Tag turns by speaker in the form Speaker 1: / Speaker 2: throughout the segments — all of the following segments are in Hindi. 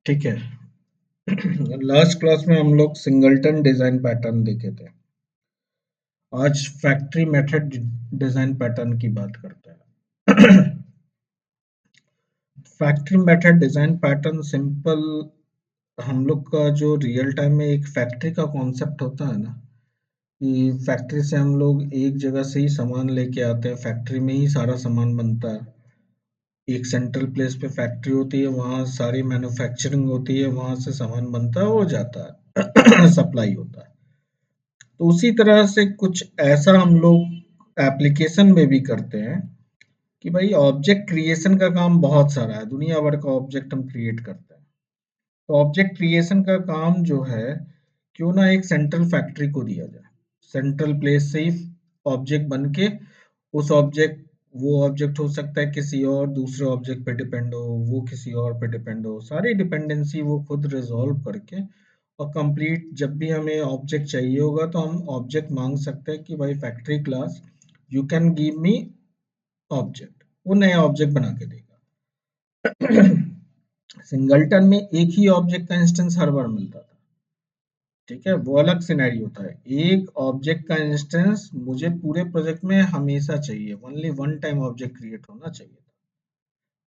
Speaker 1: ठीक है। लास्ट क्लास में हम लोग सिंगलटन डिजाइन पैटर्न देखे थे। आज फैक्ट्री मेथड डिजाइन पैटर्न की बात करते हैं। Factory method design pattern simple हम लोग का जो रियल टाइम में एक फैक्ट्री का कॉन्सेप्ट होता है ना, कि फैक्ट्री से हम लोग एक जगह से ही सामान लेके आते हैं, फैक्ट्री में ही सारा सामान बनता है। एक सेंट्रल प्लेस पे फैक्ट्री होती है, वहाँ सारी मैन्युफैक्चरिंग होती है, वहाँ से सामान बनता है और जाता है। सप्लाई होता है। तो उसी तरह से कुछ ऐसा हम लोग एप्लीकेशन में भी करते हैं कि भाई ऑब्जेक्ट क्रिएशन का काम बहुत सारा है, दुनिया भर का ऑब्जेक्ट हम क्रिएट करते हैं। तो ऑब्जेक्ट क्रिएशन का काम जो है, क्यों ना एक सेंट्रल फैक्ट्री को दिया जाए, सेंट्रल प्लेस से ही ऑब्जेक्ट बन के उस ऑब्जेक्ट वो ऑब्जेक्ट हो सकता है किसी और दूसरे ऑब्जेक्ट पे डिपेंड हो, वो किसी और पे डिपेंड हो, सारी डिपेंडेंसी वो खुद रिजॉल्व करके और कंप्लीट जब भी हमें ऑब्जेक्ट चाहिए होगा तो हम ऑब्जेक्ट मांग सकते हैं कि भाई factory class you can give me object, वो नया ऑब्जेक्ट बना के देगा। सिंगलटन में एक ही ऑब्जेक्ट का इंस्टेंस हर बार मिलता था। ठीक है, वो अलग सिनेरियो होता है। एक ऑब्जेक्ट का इंस्टेंस मुझे पूरे प्रोजेक्ट में हमेशा चाहिए, only one time object create होना चाहिए।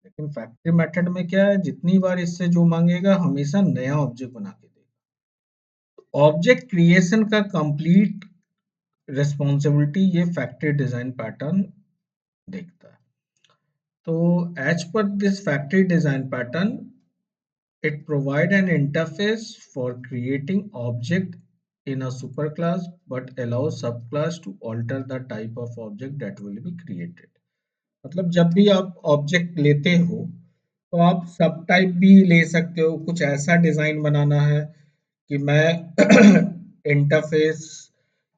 Speaker 1: लेकिन फैक्ट्री मेथड में क्या है, जितनी बार इससे जो मांगेगा हमेशा नया ऑब्जेक्ट बना के देगा। ऑब्जेक्ट क्रिएशन का कंप्लीट रिस्पॉन्सिबिलिटी ये फैक्ट्री डिजाइन पैटर्न देखता है। तो as per this factory design pattern, it provide an interface for creating object in a superclass but allows subclass to alter the type of object that will be created. मतलब जब भी आप ऑब्जेक्ट लेते हो तो आप सब टाइप भी ले सकते हो। कुछ ऐसा डिजाइन बनाना है कि मैं इंटरफेस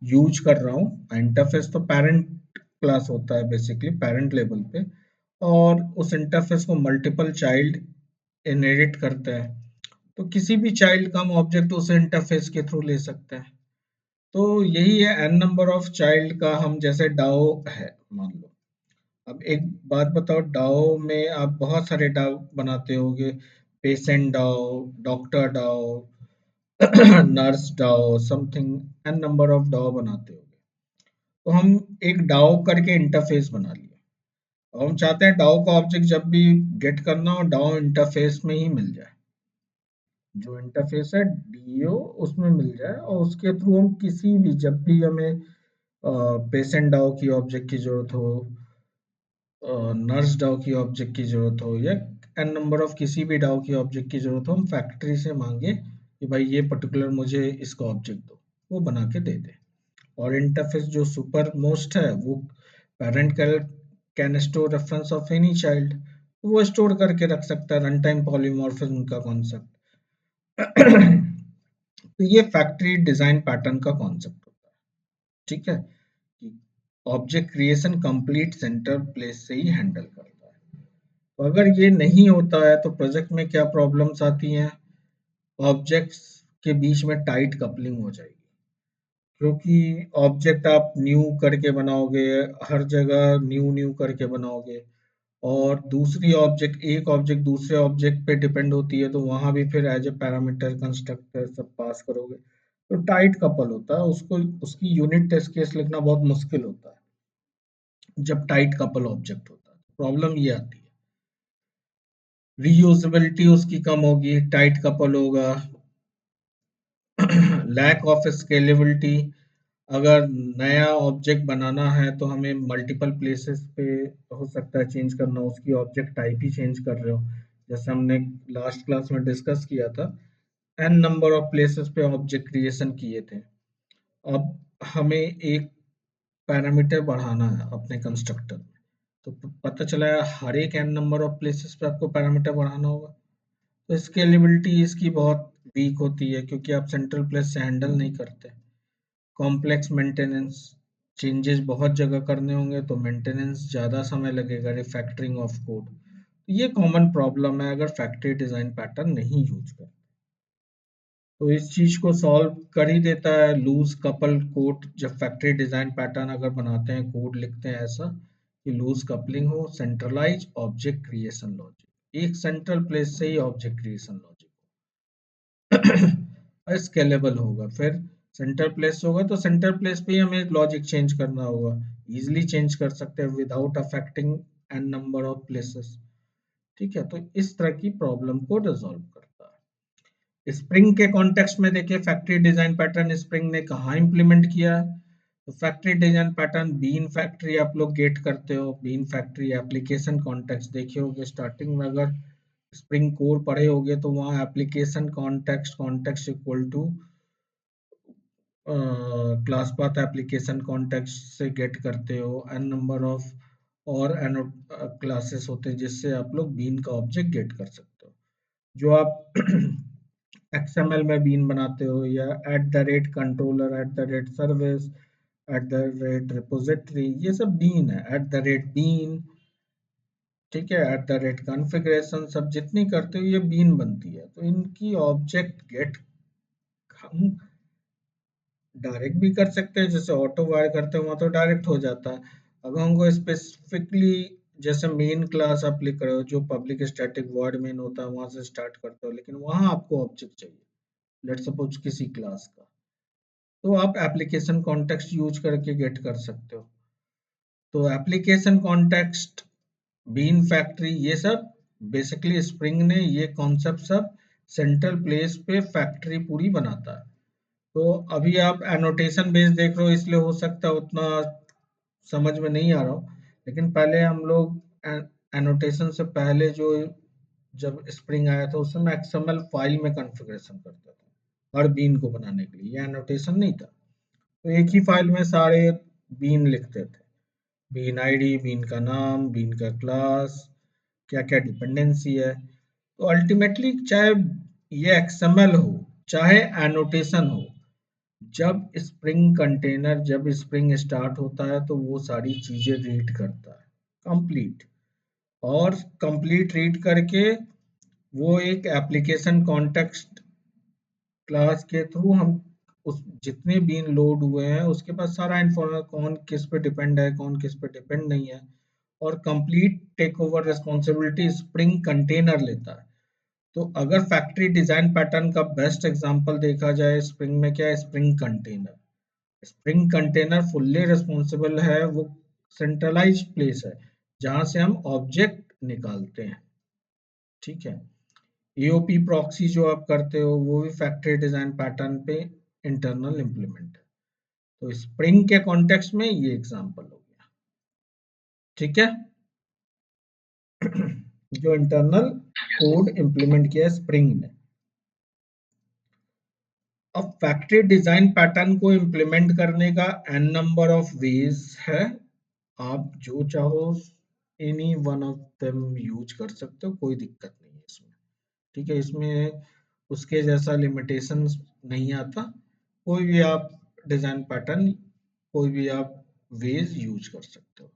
Speaker 1: यूज कर रहा हूँ। इंटरफेस तो पेरेंट क्लास होता है बेसिकली, पेरेंट लेवल पे, और उस इंटरफेस को मल्टीपल चाइल्ड इनहेरिट करते हैं। तो किसी भी चाइल्ड का हम ऑब्जेक्ट उस इंटरफेस के थ्रू ले सकते हैं। तो यही है एन नंबर ऑफ चाइल्ड का, हम जैसे डाओ है मान लो। अब एक बात बताओ, डाओ में आप बहुत सारे डाओ बनाते होगे, patient DAO, doctor DAO, nurse DAO, something N number of DAO बनाते होगे। तो हम एक डाओ करके इंटरफेस बना लिया। अब हम चाहते हैं डाओ का ऑब्जेक्ट जब भी गेट करना हो डाओ इंटरफेस में ही मिल जाए, जो इंटरफेस है डीओ उसमें मिल जाए, और उसके थ्रू हम किसी भी जब भी हमें पेशेंट डाओ की ऑब्जेक्ट की जरूरत हो, नर्स डाओ की ऑब्जेक्ट की जरूरत हो, या एन नंबर ऑफ किसी भी डाओ की ऑब्जेक्ट की जरूरत हो, हम फैक्ट्री से मांगे कि भाई ये पर्टिकुलर मुझे इसका ऑब्जेक्ट दो, वो बना के दे दे। और इंटरफेस जो सुपर मोस्ट है वो parent can store reference of any child, वो स्टोर करके रख सकता है, रन टाइम पॉलीमॉर्फिज्म का कॉन्सेप्ट। तो ये फैक्ट्री डिजाइन पैटर्न का कॉन्सेप्ट होता है। ठीक है, कि object creation complete centre place से ही हैंडल करता है। तो अगर ये नहीं होता है तो प्रोजेक्ट में क्या प्रॉब्लम्स आती हैं, ऑब्जेक्ट्स के बीच में टाइट कपलिंग हो जाएगी, क्योंकि ऑब्जेक्ट आप न्यू करके बनाओगे, हर जगह न्यू न्यू करके बनाओगे, और दूसरी ऑब्जेक्ट एक ऑब्जेक्ट दूसरे ऑब्जेक्ट पे डिपेंड होती है, तो वहां भी फिर एज ए पैरामीटर कंस्ट्रक्टर सब पास करोगे, तो टाइट कपल होता है, उसको उसकी यूनिट टेस्ट केस लिखना बहुत मुश्किल होता है जब टाइट कपल ऑब्जेक्ट होता है। प्रॉब्लम ये आती है, रीयूजेबिलिटी उसकी कम होगी, टाइट कपल होगा। लैक ऑफ स्केलेबिलिटी, अगर नया ऑब्जेक्ट बनाना है तो हमें मल्टीपल प्लेसेस पे हो सकता है चेंज करना, उसकी ऑब्जेक्ट टाइप ही चेंज कर रहे हो, जैसे हमने लास्ट क्लास में डिस्कस किया था, एन नंबर ऑफ प्लेसेस पे ऑब्जेक्ट क्रिएशन किए थे। अब हमें एक पैरामीटर बढ़ाना है अपने कंस्ट्रक्टर में, तो पता चला है हर एक एन नंबर ऑफ प्लेसेस पे आपको पैरामीटर बढ़ाना होगा। तो स्केलेबिलिटी इसकी बहुत वीक होती है, क्योंकि आप सेंट्रल प्लेस से हैंडल नहीं करते। कॉम्प्लेक्स मेंटेनेंस, चेंजेस बहुत जगह करने होंगे तो मेंटेनेंस ज़्यादा समय लगेगा, रिफैक्टरिंग ऑफ कोड। ये कॉमन प्रॉब्लम है अगर फैक्ट्री डिज़ाइन पैटर्न नहीं यूज कर। तो इस चीज़ को सॉल्व कर ही देता है लूज कपल कोड। जब फैक्ट्री डिज़ाइन पैटर्न अगर बनाते हैं, कोड लिखते हैं ऐसा कि लूज कपलिंग हो, सेंट्रलाइज ऑब्जेक्ट क्रिएशन लॉजिक, एक सेंट्रल प्लेस से ही ऑब्जेक्ट क्रिएशन लॉजिक। स्केलेबल होगा। फिर सेंटर प्लेस होगा तो सेंटर प्लेस पे ही हमें लॉजिक चेंज करना होगा, इजीली चेंज कर सकते हैं without affecting N number of places. ठीक है, तो इस तरह की प्रॉब्लम को रिजॉल्व करता है। स्प्रिंग के कॉन्टेक्स्ट में देखिए फैक्ट्री डिजाइन पैटर्न स्प्रिंग ने कहाँ इंप्लीमेंट किया है। तो factory design pattern bean factory आप लोग गेट करते हो, बीन फैक्ट्री एप्लीकेशन कॉन्टेक्स्ट देखे होगे स्टार्टिंग में, अगर स्प्रिंग कोर पढ़े होगे तो वहाँ application context context equal to class path application context से गेट करते हो एन नंबर ऑफ और एन क्लासेस होते हैं जिससे आप लोग बीन का ऑब्जेक्ट गेट कर सकते हो। जो आप XML में बीन बनाते हो या at the rate controller, at the rate service, at the rate repository, ये सब बीन है, एट द रेट बीन, ठीक है, एट द रेट कॉन्फ़िगरेशन, सब जितनी करते हो ये बीन बनती है। तो इनकी ऑब्जेक्ट गेट हम डायरेक्ट भी कर सकते हैं, जैसे ऑटो वायर करते हैं वहाँ तो डायरेक्ट हो जाता है। अगर हमको स्पेसिफिकली जैसे मेन क्लास आप लिख रहे हो जो पब्लिक स्टैटिक वर्ड मेन होता है वहां से स्टार्ट करते हो, लेकिन वहां आपको ऑब्जेक्ट चाहिए, लेट्स सपोज किसी क्लास का, तो आप एप्लीकेशन कॉन्टेक्स्ट यूज करके गेट कर सकते हो। तो एप्लीकेशन कॉन्टेक्स्ट, बीन फैक्ट्री, ये सब बेसिकली स्प्रिंग ने ये कॉन्सेप्ट सब सेंट्रल प्लेस पे फैक्ट्री पूरी बनाता है। तो अभी आप एनोटेशन बेस देख रहे हो इसलिए हो सकता है उतना समझ में नहीं आ रहा हो, लेकिन पहले हम लोग एनोटेशन से पहले जो जब स्प्रिंग आया था उस समय एक्सएमएल फाइल में कॉन्फ़िगरेशन करता था हर बीन को बनाने के लिए, ये एनोटेशन नहीं था। तो एक ही फाइल में सारे बीन लिखते थे, बीन आईडी, बीन का नाम, बीन का क्लास, क्या क्या डिपेंडेंसी है। तो अल्टीमेटली चाहे ये एक्सएमएल हो चाहे एनोटेशन हो, जब स्प्रिंग कंटेनर, जब स्प्रिंग स्टार्ट होता है तो वो सारी चीजें रीड करता है कंप्लीट, और कंप्लीट रीड करके वो एक एप्लीकेशन कॉन्टेक्स्ट क्लास के थ्रू हम उस जितने बीन लोड हुए हैं उसके पास सारा इन्फॉर्मेशन, कौन किस पे डिपेंड है कौन किस पे डिपेंड नहीं है, और complete take over responsibility spring container लेता है। तो अगर फैक्ट्री डिजाइन पैटर्न का बेस्ट एग्जांपल देखा जाए स्प्रिंग में, क्या है, spring container. Spring container fully responsible है, वो सेंट्रलाइज प्लेस है जहां से हम ऑब्जेक्ट निकालते हैं। ठीक है, एओपी प्रॉक्सी जो आप करते हो वो भी फैक्ट्री डिजाइन पैटर्न पे इंटरनल इम्प्लीमेंट है। तो स्प्रिंग के कॉन्टेक्स्ट में ये एग्जांपल हो गया। ठीक है, जो इंटरनल कोड इम्प्लीमेंट किया है स्प्रिंग ने। अब फैक्ट्री डिजाइन पैटर्न को इम्प्लीमेंट करने का एन नंबर ऑफ वेज है, आप जो चाहो any one of them use कर सकते हो, कोई दिक्कत नहीं है इसमें। ठीक है, इसमें उसके जैसा लिमिटेशन नहीं आता, कोई भी आप डिजाइन पैटर्न, कोई भी आप वेज यूज कर सकते हो।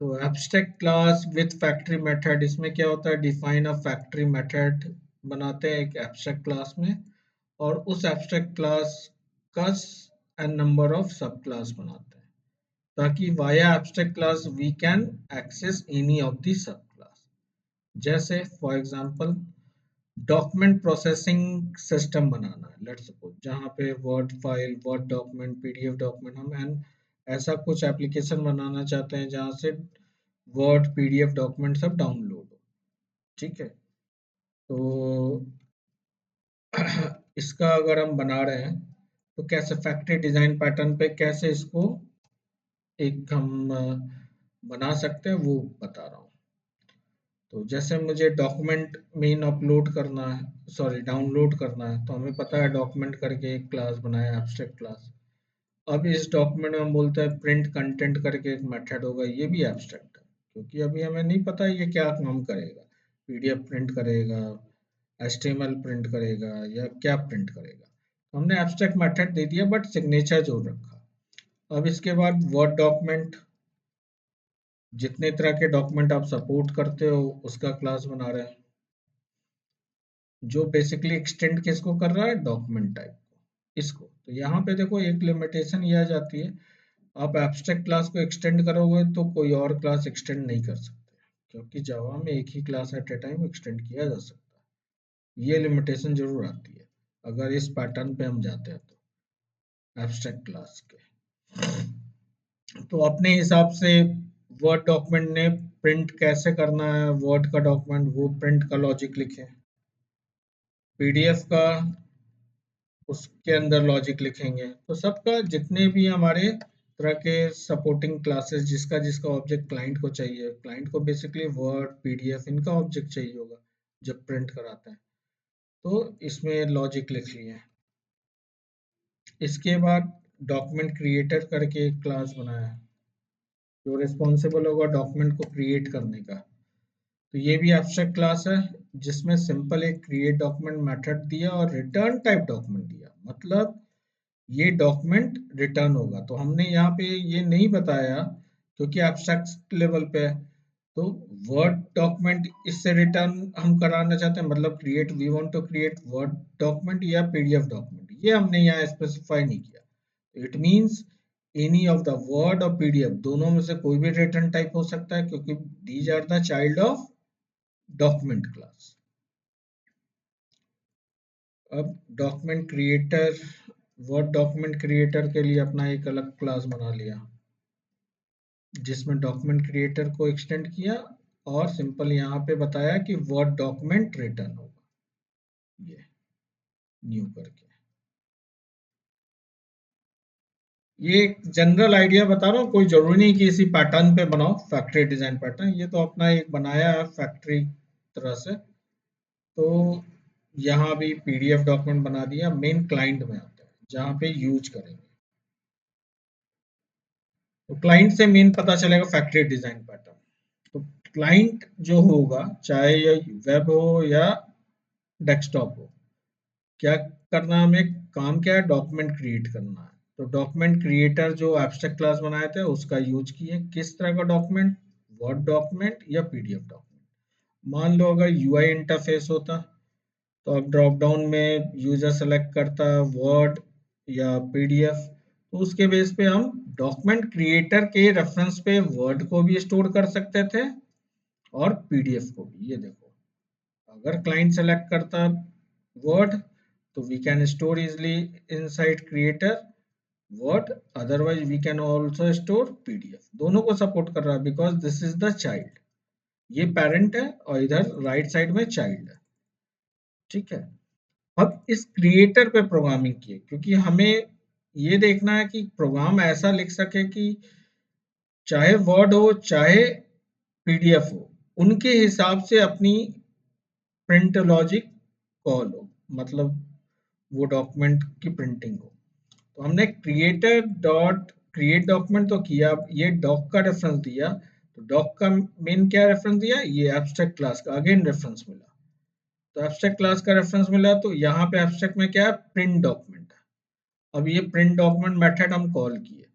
Speaker 1: तो abstract class with factory method, इसमें क्या होता है, डिफाइन अ फैक्ट्री मेथड बनाते हैं एक एब्स्ट्रैक्ट क्लास में, और उस एब्स्ट्रैक्ट क्लास का एन नंबर ऑफ सब क्लास बनाते हैं ताकि via abstract class we can access any of the sub class. जैसे for example document processing system बनाना है, लेट्स सपोज, जहाँ पे word file, word document, PDF document, हम एन ऐसा कुछ एप्लीकेशन बनाना चाहते हैं जहाँ से वर्ड पीडीएफ डॉक्यूमेंट सब डाउनलोड हो। ठीक है, तो इसका अगर हम बना रहे हैं तो कैसे फैक्ट्री डिजाइन पैटर्न पे कैसे इसको एक हम बना सकते हैं वो बता रहा हूँ। तो जैसे मुझे डॉक्यूमेंट मेन अपलोड करना है, सॉरी डाउनलोड करना है, तो हमें पता है डॉक्यूमेंट करके एक क्लास बनाया एब्स्ट्रैक्ट क्लास। अब इस डॉक्यूमेंट में हम बोलते हैं प्रिंट कंटेंट करके एक मेथड होगा, ये भी एब्स्ट्रैक्ट है क्योंकि अभी हमें नहीं पता ये क्या काम करेगा, पीडीएफ प्रिंट करेगा, एचटीएमएल प्रिंट करेगा या क्या प्रिंट करेगा। हमने एब्स्ट्रैक्ट मेथड दे दिया बट सिग्नेचर जोड़ रखा। अब इसके बाद वर्ड डॉक्यूमेंट, जितने तरह के डॉक्यूमेंट आप सपोर्ट करते हो उसका क्लास बना रहे हैं, जो बेसिकली एक्सटेंड किसको कर रहा है, डॉक्यूमेंट टाइप को, इसको। तो यहाँ पे देखो एक लिमिटेशन ये आ जाती है, आप एब्स्ट्रैक्ट क्लास को एक्सटेंड करोगे तो कोई और क्लास एक्सटेंड नहीं कर सकते, क्योंकि जावा में एक ही class at a time extend किया जा सकता है, ये लिमिटेशन जरूर आती है। अगर इस पैटर्न पे हम जाते हैं तो एब्स्ट्रैक्ट क्लास के, तो अपने हिसाब से वर्ड डॉक्यूमेंट ने प्रिंट कैसे करना है, वर्ड का डॉक्यूमेंट वो प्रिंट का लॉजिक लिखे, पीडीएफ का उसके अंदर लॉजिक लिखेंगे। तो सबका जितने भी हमारे तरह के सपोर्टिंग क्लासेस, जिसका जिसका ऑब्जेक्ट क्लाइंट को चाहिए, क्लाइंट को बेसिकली वर्ड पीडीएफ इनका ऑब्जेक्ट चाहिए होगा जब प्रिंट कराते हैं, तो इसमें लॉजिक लिख लिए। इसके बाद डॉक्यूमेंट क्रिएटर करके एक क्लास बनाया जो रिस्पॉन्सिबल होगा डॉक्यूमेंट को क्रिएट करने का। तो ये भी एब्स्ट्रैक्ट क्लास है जिसमें सिंपल एक क्रिएट डॉक्यूमेंट मेथड दिया और रिटर्न टाइप डॉक्यूमेंट दिया, मतलब ये डॉक्यूमेंट रिटर्न होगा। तो हमने यहाँ पे ये नहीं बताया क्योंकि एब्स्ट्रैक्ट लेवल पे है, तो वर्ड डॉक्यूमेंट इससे रिटर्न हम कराना चाहते हैं, मतलब create we want to create word document या पीडीएफ डॉक्यूमेंट, ये हमने यहाँ स्पेसिफाई नहीं किया। It means any of the word और पीडीएफ दोनों में से कोई भी रिटर्न टाइप हो सकता है क्योंकि these are the child of document class. अब document creator, word document creator के लिए अपना एक अलग क्लास बना लिया जिसमें डॉक्यूमेंट क्रिएटर को एक्सटेंड किया और सिंपल यहाँ पे बताया कि वर्ड डॉक्यूमेंट रिटर्न होगा, ये न्यू करके। ये एक जनरल आइडिया बता रहा हूँ, कोई जरूरी नहीं कि इसी पैटर्न पे बनाओ फैक्ट्री डिजाइन पैटर्न, ये तो अपना एक बनाया है फैक्ट्री तरह से। तो यहाँ भी पीडीएफ डॉक्यूमेंट बना दिया, मेन क्लाइंट में आता है जहाँ पे यूज करेंगे। तो क्लाइंट से मेन पता चलेगा फैक्ट्री डिजाइन पैटर्न। तो क्लाइंट जो होगा चाहे ये वेब हो या डेस्कटॉप हो, क्या करना है हमें, काम क्या है, डॉक्यूमेंट क्रिएट करना है। तो डॉक्यूमेंट क्रिएटर जो एब्स्ट्रैक्ट क्लास बनाए थे उसका यूज किए, किस तरह का डॉक्यूमेंट, वर्ड डॉक्यूमेंट या पीडीएफ डॉक्यूमेंट। मान लो अगर यूआई इंटरफेस होता तो अब ड्रॉप डाउन में यूजर सेलेक्ट करता वर्ड या पीडीएफ, तो उसके बेस पे हम डॉक्यूमेंट क्रिएटर के रेफरेंस पे वर्ड को भी स्टोर कर सकते थे और पीडीएफ को भी। ये देखो, अगर क्लाइंट सेलेक्ट करता वर्ड तो we can store easily inside creator word, otherwise we can also store PDF. दोनों को सपोर्ट कर रहा है because this is the child, ये पेरेंट है और इधर राइट साइड में चाइल्ड है। ठीक है, अब इस क्रिएटर पे प्रोग्रामिंग किए क्योंकि हमें ये देखना है कि प्रोग्राम ऐसा लिख सके कि चाहे वर्ड हो चाहे पीडीएफ हो, उनके हिसाब से अपनी प्रिंट लॉजिक कॉल हो, मतलब वो डॉक्यूमेंट की प्रिंटिंग हो। तो हमने क्रिएटर डॉट क्रिएट डॉक्यूमेंट तो किया, अब ये डॉक का रेफरेंस दिया, तो डॉक का मेन क्या रेफरेंस दिया, ये एब्स्ट्रैक्ट क्लास का अगेन रेफरेंस मिला। तो एब्स्ट्रैक्ट क्लास का रेफरेंस मिला तो यहाँ पे एब्स्ट्रैक्ट में क्या है, प्रिंट डॉक्यूमेंट है। अब ये प्रिंट डॉक्यूमेंट मेथड हम कॉल किए,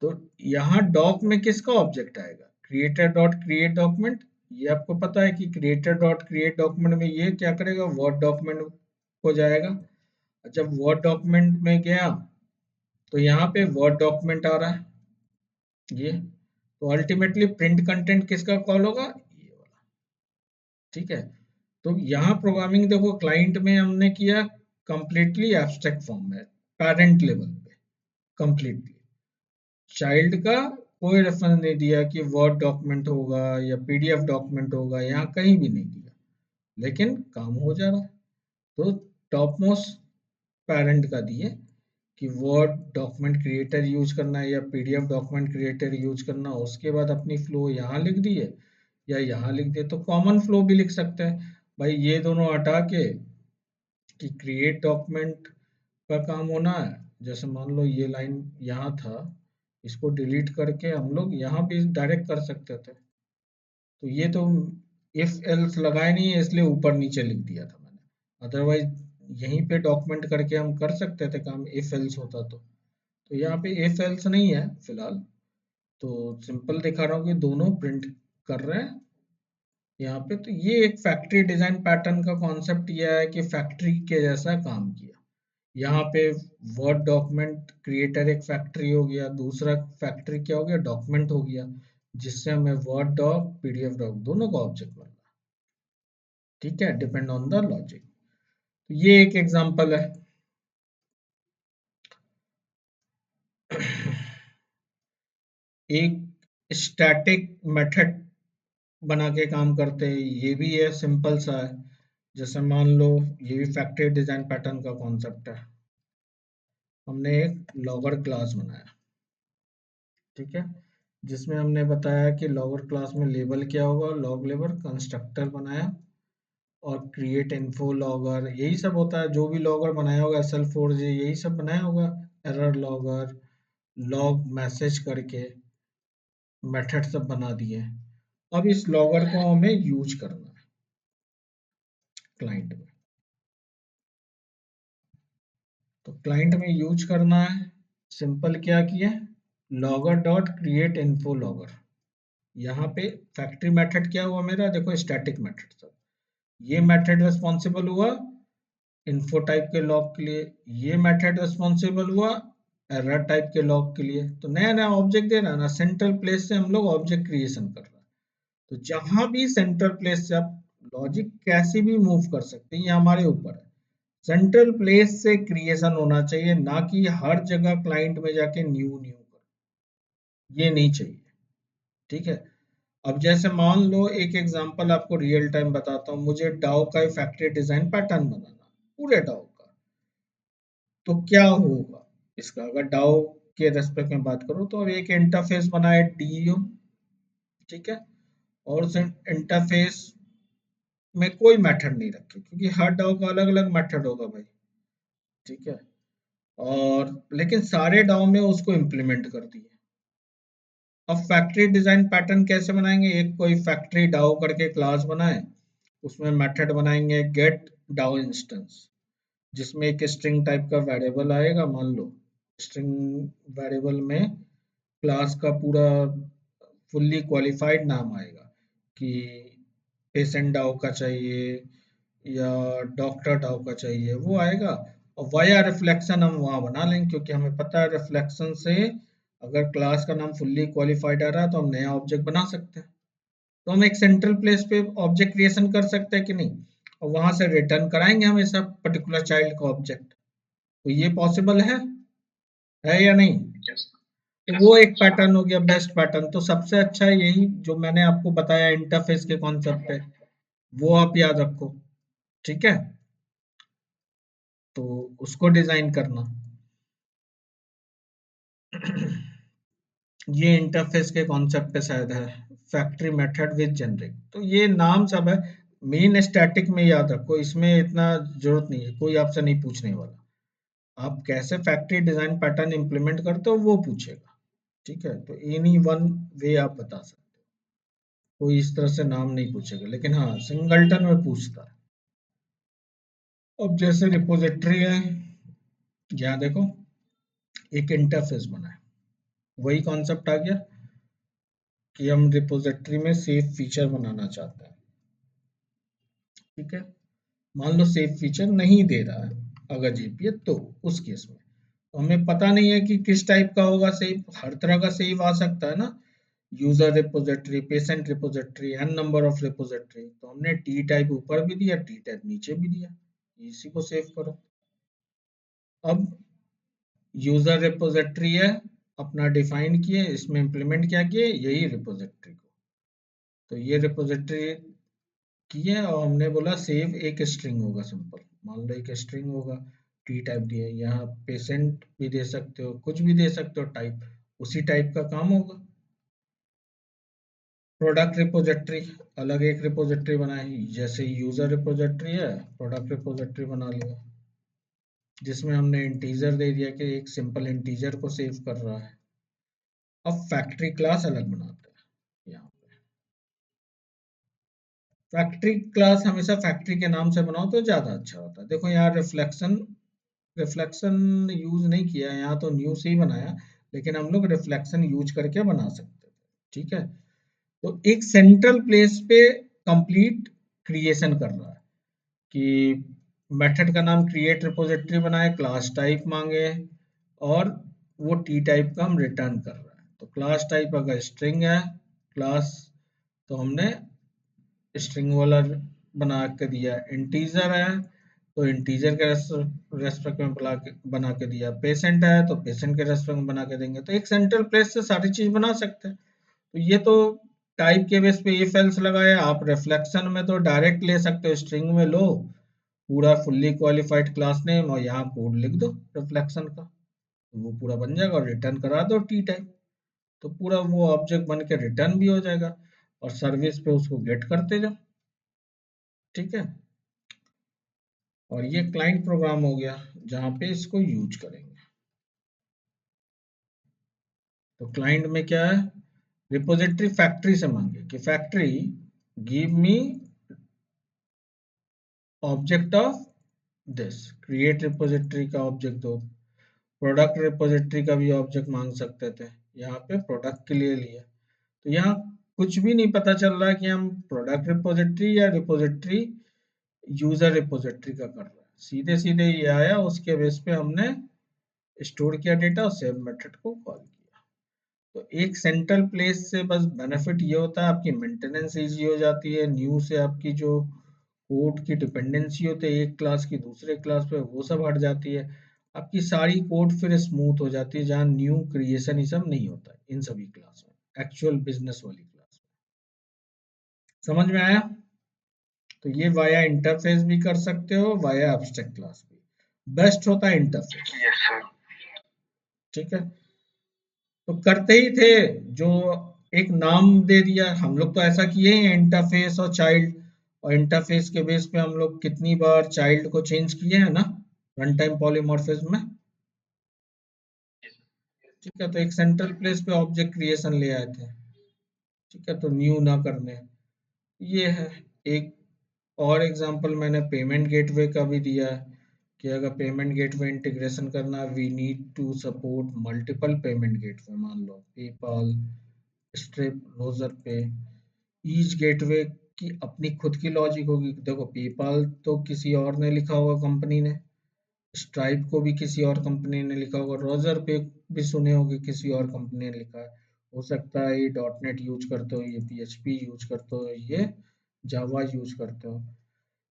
Speaker 1: तो यहाँ डॉक में किसका ऑब्जेक्ट आएगा, क्रिएटर डॉट क्रिएट डॉक्यूमेंट। ये आपको पता है कि क्रिएटर डॉट क्रिएट डॉक्यूमेंट में ये क्या करेगा, वर्ड डॉक्यूमेंट हो जाएगा। जब वर्ड डॉक्यूमेंट में गया तो यहाँ पे वर्ड डॉक्यूमेंट आ रहा है ये, तो अल्टीमेटली प्रिंट कंटेंट किसका कॉल होगा, ये वाला। ठीक है, तो यहाँ प्रोग्रामिंग देखो क्लाइंट में हमने किया कंप्लीटली एब्स्ट्रैक्ट फॉर्म में, पेरेंट लेवल पे कंप्लीटली। चाइल्ड का कोई रेफरेंस नहीं दिया कि वर्ड डॉक्यूमेंट होगा या पीडीएफ डॉक्यूमेंट होगा, यहाँ कहीं भी नहीं दिया, लेकिन काम हो जा रहा है। तो टॉप मोस्ट पेरेंट का दिए कि वर्ड डॉक्यूमेंट क्रिएटर यूज करना है या पीडीएफ डॉक्यूमेंट क्रिएटर यूज करना, उसके बाद अपनी फ्लो यहाँ लिख दिए या यहाँ लिख दिए। तो कॉमन फ्लो भी लिख सकते हैं भाई, ये दोनों हटा के कि क्रिएट डॉक्यूमेंट का काम होना है, जैसे मान लो ये लाइन यहाँ था, इसको डिलीट करके हम लोग यहाँ भी डायरेक्ट कर सकते थे। तो ये तो इफ एल्स लगाए नहीं है इसलिए ऊपर नीचे लिख दिया था मैंने, अदरवाइज यहीं पे डॉक्यूमेंट करके हम कर सकते थे काम इफ एल्स होता तो यहाँ पे इफ एल्स नहीं है फिलहाल, तो सिंपल दिखा रहा हूँ कि दोनों प्रिंट कर रहे हैं यहाँ पे। तो ये एक फैक्ट्री डिजाइन पैटर्न का कॉन्सेप्ट यह है कि फैक्ट्री के जैसा काम किया। यहाँ पे वर्ड डॉक्यूमेंट क्रिएटर एक फैक्ट्री हो गया, दूसरा फैक्ट्री क्या हो गया, डॉक्यूमेंट हो गया, जिससे हमें वर्ड डॉक पीडीएफ डॉक दोनों का ऑब्जेक्ट मिल रहा है। ठीक है, डिपेंड ऑन द लॉजिक। तो ये एक एग्जांपल है। एक स्टैटिक मेथड बना के काम करते हैं, ये भी है, सिंपल सा है। जैसे मान लो ये भी फैक्ट्री डिजाइन पैटर्न का कॉन्सेप्ट है। हमने एक लॉगर क्लास बनाया, ठीक है, जिसमें हमने बताया कि लॉगर क्लास में लेबल क्या होगा, लॉग लेबल कंस्ट्रक्टर बनाया, और क्रिएट इन्फो लॉगर, यही सब होता है। जो भी लॉगर बनाया होगा SL4J, यही सब बनाया होगा। एरर लॉगर, लॉग मैसेज करके मेथड सब बना दिए। अब इस लॉगर को हमें यूज करना है क्लाइंट में। तो क्लाइंट में यूज करना है, सिंपल क्या किया, logger dot create info logger. यहाँ पे फैक्ट्री मेथड क्या हुआ मेरा, देखो स्टैटिक मेथड सब। ये मेथड रिस्पॉन्सिबल हुआ इन्फो टाइप के लॉग के लिए, ये मेथड रिस्पॉन्सिबल हुआ एरर टाइप के लॉग के लिए। तो नया नया ऑब्जेक्ट दे रहा है ना, सेंट्रल प्लेस से हम लोग ऑब्जेक्ट क्रिएशन कर रहे हैं। तो जहां भी सेंट्रल प्लेस से आप लॉजिक कैसे भी मूव कर सकते हैं, ये हमारे ऊपर है। सेंट्रल प्लेस से क्रिएशन होना चाहिए, ना कि हर जगह क्लाइंट में जाके न्यू न्यू कर, ये नहीं चाहिए, ठीक है। अब जैसे मान लो एक एग्जांपल आपको रियल टाइम बताता हूँ, मुझे डाउ का फैक्ट्री डिजाइन पैटर्न बनाना, पूरे डाउ का। तो क्या होगा इसका, अगर डाउ के रेस्पेक्ट में बात करूँ, तो अब एक इंटरफेस बनाए DU, ठीक है, और उस इंटरफेस में कोई मेथड नहीं रखे, क्योंकि हर डाउ का अलग अलग मेथड होगा भाई, ठीक है। और लेकिन सारे डाउ में उसको इम्प्लीमेंट कर दिए। अब फैक्ट्री डिजाइन पैटर्न कैसे बनाएंगे, एक कोई फैक्ट्री डाउ करके क्लास बनाए, उसमें मेथड बनाएंगे गेट डाउ इंस्टेंस, जिसमें एक स्ट्रिंग टाइप का वेरिएबल आएगा। मान लो स्ट्रिंग वेरिएबल में क्लास का पूरा फुल्ली क्वालिफाइड नाम आएगा, कि पेशेंट डाउ का चाहिए या डॉक्टर डाउ का चाहिए, वो आएगा। और वाया रिफ्लेक्शन हम वहाँ बना लेंगे, क्योंकि हमें पता है रिफ्लेक्शन से अगर क्लास का नाम फुल्ली क्वालिफाइड आ रहा है तो हम नया ऑब्जेक्ट बना सकते हैं। तो हम एक सेंट्रल प्लेस पे ऑब्जेक्ट क्रिएशन कर सकते हैं कि नहीं, और वहां से रिटर्न कराएंगे हमेशा पर्टिकुलर चाइल्ड का ऑब्जेक्ट। तो ये पॉसिबल है या नहीं। तो वो एक पैटर्न हो गया, बेस्ट पैटर्न। तो सबसे अच्छा यही जो मैंने आपको बताया इंटरफेस के कॉन्सेप्ट पे, वो आप याद रखो, ठीक है। तो उसको डिजाइन करना। ये इंटरफेस के कॉन्सेप्ट पे शायद है, फैक्ट्री मेथड विद जेनरिक। तो ये नाम सब है, मेन स्टैटिक में याद रखो, इसमें इतना जरूरत नहीं है, कोई आपसे नहीं पूछने वाला। आप कैसे फैक्ट्री डिजाइन पैटर्न इंप्लीमेंट करते हो वो पूछेगा, ठीक है। तो एनी वन वे आप बता सकते हो, कोई इस तरह से नाम नहीं पूछेगा, लेकिन हाँ सिंगलटन में पूछता है। अब जैसे रिपोजिटरी है, यहाँ देखो एक इंटरफेस बना है, वही कॉन्सेप्ट आ गया कि हम रिपोजिटरी में सेव फीचर बनाना चाहते हैं, ठीक है। मान लो सेव फीचर नहीं दे रहा है अगर जीपीए, तो उस केस में तो हमें पता नहीं है कि किस टाइप का होगा सेव, हर तरह का सेव आ सकता है ना, user repository, patient repository, N number of repository. तो हमने टी टाइप ऊपर भी दिया, टी टाइप नीचे भी दिया, इसी को सेव करो। अब यूजर रिपोजिटरी है, अपना डिफाइन किए, इसमें इम्प्लीमेंट क्या किए, यही रिपोजिटरी को। तो ये रिपोजिटरी किए, और हमने बोला सेव एक स्ट्रिंग होगा, सिंपल मान लो एक स्ट्रिंग होगा, टी टाइप दिए, यहाँ पेशेंट भी दे सकते हो, कुछ भी दे सकते हो टाइप, उसी टाइप का काम होगा। प्रोडक्ट रिपोजिटरी, अलग एक रिपोजिटरी बनाई, जैसे यूजर रिपोजिटरी है, प्रोडक्ट रिपोजिटरी बना लिया, जिसमें हमने इंटीजर दे दिया कि एक सिंपल इंटीजर को सेव कर रहा है। अब फैक्ट्री क्लास अलग बनाते हैं यहाँ पे। फैक्ट्री क्लास हमेशा फैक्ट्री के नाम से बनाओ तो ज्यादा अच्छा होता है। देखो यहाँ रिफ्लेक्शन रिफ्लेक्शन यूज नहीं किया है, यहाँ तो न्यू से ही बनाया, लेकिन हम लोग रिफ्लेक्शन यूज करके बना सकते थे, ठीक है। तो एक सेंट्रल प्लेस पे कंप्लीट क्रिएशन कर रहा है, कि मेथड का नाम क्रिएट रिपोजिटरी बनाए, क्लास टाइप मांगे, और वो टी टाइप का हम रिटर्न कर रहा है। तो क्लास टाइप अगर स्ट्रिंग है, क्लास, तो हमने स्ट्रिंग वाला बना के दिया। इंटीजर है, तो इंटीजर के रेस्पेक्ट में बना के दिया, पेशेंट है तो पेशेंट के रेस्पेक्ट में बना के देंगे। तो एक सेंट्रल प्लेस से सारी चीज बना सकते हैं। तो ये तो टाइप के बेस पे इफ एल्स लगाया। आप रिफ्लेक्शन में तो डायरेक्ट ले सकते हो, स्ट्रिंग में लो पूरा फुल्ली क्वालिफाइड क्लास नेम और यहाँ कोड लिख दो रिफ्लेक्शन का, तो वो पूरा बन जाएगा और रिटर्न करा दो टी टाइप, तो पूरा वो ऑब्जेक्ट बन के रिटर्न भी हो जाएगा और सर्विस पे उसको गेट करते जाओ। ठीक है, और ये क्लाइंट प्रोग्राम हो गया जहाँ पे इसको यूज करेंगे। तो क्लाइंट में क्या है, रिपोजिटरी फैक्ट्री से मांगे कि factory give me object of this, create repository का ऑब्जेक्ट दो। प्रोडक्ट रिपोजिटरी का भी ऑब्जेक्ट मांग सकते थे, यहाँ पे प्रोडक्ट के लिए लिया। तो यहाँ कुछ भी नहीं पता चल रहा है कि हम प्रोडक्ट रिपोजिटरी या रिपोजिटरी यूजर रिपोजिटरी का कर रहे हैं। सीधे सीधे ये आया, उसके बेस पे हमने स्टोर किया डेटा और सेव मेथड को कॉल किया। तो एक सेंट्रल प्लेस से बस बेनिफिट ये होता है, आपकी मेंटेनेंस इजी हो जाती है। न्यू से आपकी जो कोड की डिपेंडेंसी होती है एक क्लास की दूसरे क्लास पे, वो सब हट जाती है। आपकी सारी कोड फिर स्मूथ हो जाती है, जहाँ न्यू क्रिएशन ये सब नहीं होता है इन सभी क्लास में, एक्चुअल बिजनेस वाली क्लास में। समझ में आया? तो ये वाया इंटरफेस भी कर सकते हो, वाया एब्स्ट्रैक्ट क्लास भी। बेस्ट होता है इंटरफेस। Yes sir. ठीक है, तो करते ही थे जो एक नाम दे दिया। हम लोग तो ऐसा किए हैं इंटरफेस और चाइल्ड, और इंटरफेस के बेस पे हम लोग कितनी बार चाइल्ड को चेंज किए हैं ना रन टाइम पॉलीमॉर्फिज्म में। ठीक है, तो एक सेंट्रल प्लेस पे ऑब्जेक्ट क्रिएशन ले आए थे। ठीक है, तो न्यू ना करने, ये है एक और एग्जांपल। मैंने पेमेंट गेटवे का भी दिया है कि अगर पेमेंट गेटवे इंटीग्रेशन करना, we need to support multiple payment gateway. मान लो PayPal, Stripe, Razorpay, each gateway की अपनी खुद की लॉजिक होगी। देखो पेपाल तो किसी और ने लिखा होगा कंपनी ने, स्ट्राइप को भी किसी और कंपनी ने लिखा होगा, रोजर पे भी सुने होंगे किसी और कंपनी ने लिखा है। हो सकता है ये डॉट नेट यूज करते हो, ये पीएचपी यूज करते हो, ये जावा यूज करते हो।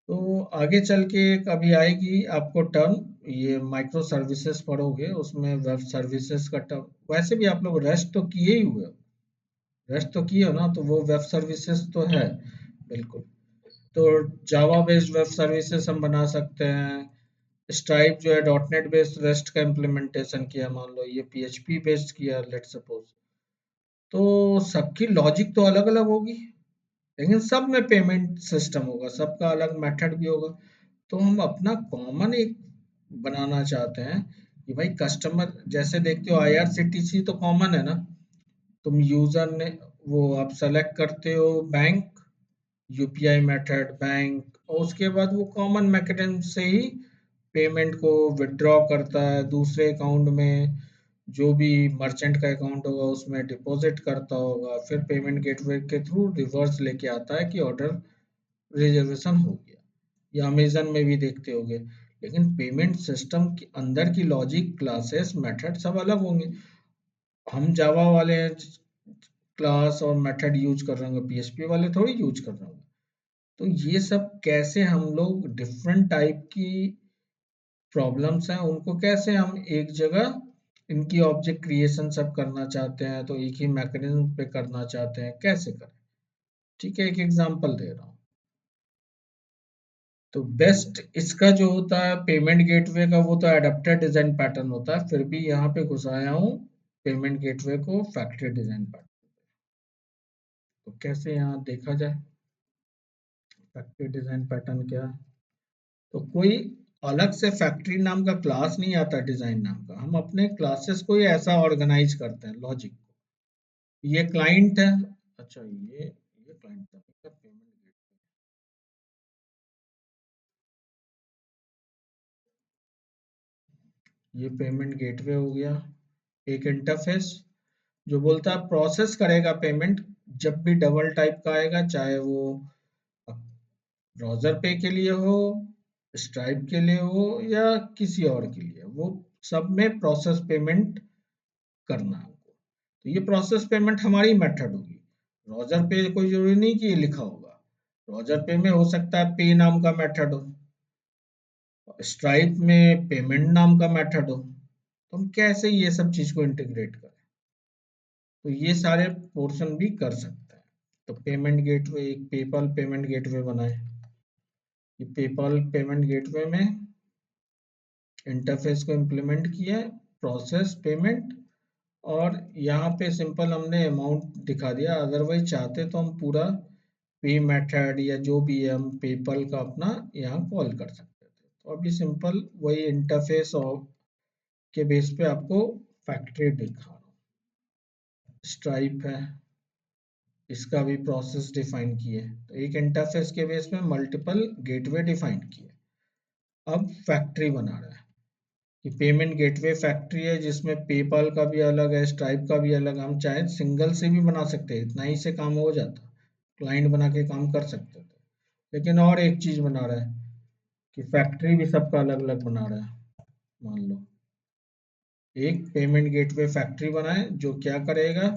Speaker 1: तो आगे चल के कभी आएगी आपको टर्म, ये माइक्रो सर्विसेज पढ़ोगे उसमें वेब सर्विसेज का टर्म। वैसे भी आप लोग रेस्ट तो किए ही हुए हो, रेस्ट तो किए हो ना, तो वो वेब सर्विसेज तो है बिल्कुल। तो जावा बेस्ड वेब सर्विसेज हम बना सकते हैं। स्ट्राइप जो है डॉट नेट बेस्ड रेस्ट का इम्प्लीमेंटेशन किया, मान लो ये पीएचपी बेस्ड किया लेट सपोज। तो सबकी लॉजिक तो अलग अलग होगी, लेकिन सब में पेमेंट सिस्टम होगा, सबका अलग मेथड भी होगा। तो हम अपना कॉमन एक बनाना चाहते हैं कि भाई कस्टमर, जैसे देखते हो आईआरसीटीसी तो कॉमन है ना, तुम यूजर ने वो आप सेलेक्ट करते हो बैंक, यूपीआई मेथड बैंक, और उसके बाद वो कॉमन मैकेनिज्म से ही पेमेंट को विड्रॉ करता है दूसरे अकाउंट में, जो भी मर्चेंट का अकाउंट होगा उसमें डिपॉजिट करता होगा, फिर पेमेंट गेटवे के थ्रू रिवर्स लेके आता है कि ऑर्डर रिजर्वेशन हो गया। या अमेजन में भी देखते होंगे। लेकिन पेमेंट सिस्टम के अंदर की लॉजिक, क्लासेस, मेथड सब अलग होंगे। हम जावा वाले क्लास और मेथड यूज कर रहे होंगे, पीएचपी वाले थोड़ी यूज कर रहे होंगे। तो ये सब कैसे हम लोग डिफरेंट टाइप की प्रॉब्लम्स हैं उनको कैसे हम एक जगह इनकी ऑब्जेक्ट क्रिएशन सब करना चाहते हैं, तो एक ही मैकेनिज्म पे करना चाहते हैं, कैसे करें। ठीक है, एक एग्जांपल दे रहा हूँ। तो बेस्ट इसका जो होता है पेमेंट गेटवे का, वो तो एडेप्टेड डिजाइन पैटर्न होता है, फिर भी यहाँ पे घुसाया हूँ पेमेंट गेटवे को फैक्ट्री डिजाइन पैटर्न। तो कैसे यहाँ देखा जाए फैक्ट्री डिजाइन पैटर्न क्या है। तो कोई अलग से फैक्ट्री नाम का क्लास नहीं आता डिजाइन नाम का, हम अपने क्लासेस को ही ऐसा ऑर्गेनाइज करते हैं लॉजिक को। ये क्लाइंट है, अच्छा ये क्लाइंट था, पेमेंट गेटवे, ये पेमेंट गेटवे हो गया। एक इंटरफेस जो बोलता है प्रोसेस करेगा पेमेंट, जब भी डबल टाइप का आएगा, चाहे वो ब्राउजर पे के लिए हो, स्ट्राइप के लिए हो, या किसी और के लिए, वो सब में प्रोसेस पेमेंट करना है हमको। तो ये प्रोसेस पेमेंट हमारी मेथड होगी। ब्राउजर पे कोई जरूरी नहीं कि ये लिखा होगा, ब्राउजर पे में हो सकता है पे नाम का मेथड हो। स्ट्राइप में पेमेंट नाम का मेथड हो, तो हम कैसे ये सब चीज को इंटीग्रेट करें? तो ये सारे पोर्शन भी कर सकते हैं। तो पेमेंट गेटवे, एक पेपाल पेमेंट गेटवे बनाए। ये पेपाल पेमेंट गेटवे में इंटरफेस को इम्प्लीमेंट किया, प्रोसेस पेमेंट, और यहाँ पे सिंपल हमने अमाउंट दिखा दिया। अदरवाइज चाहते तो हम पूरा पे मेथड या जो भी है हम पेपल का अपना यहाँ कॉल कर सकते थे। तो अभी सिंपल वही इंटरफेस और के बेस पे आपको फैक्ट्री दिखा रहा हूँ। स्ट्राइप है, इसका भी प्रोसेस डिफाइन किए। तो एक इंटरफेस के बेस में मल्टीपल गेटवे डिफाइन किए। अब फैक्ट्री बना रहा है कि पेमेंट गेटवे फैक्ट्री है, जिसमें पेपाल का भी अलग है, स्ट्राइप का भी अलग। हम चाहे सिंगल से भी बना सकते हैं, इतना ही से काम हो जाता, क्लाइंट बना के काम कर सकते थे। लेकिन और एक चीज बना रहा है कि फैक्ट्री भी सबका अलग अलग बना रहा है। मान लो एक पेमेंट गेटवे फैक्ट्री बनाए जो क्या करेगा,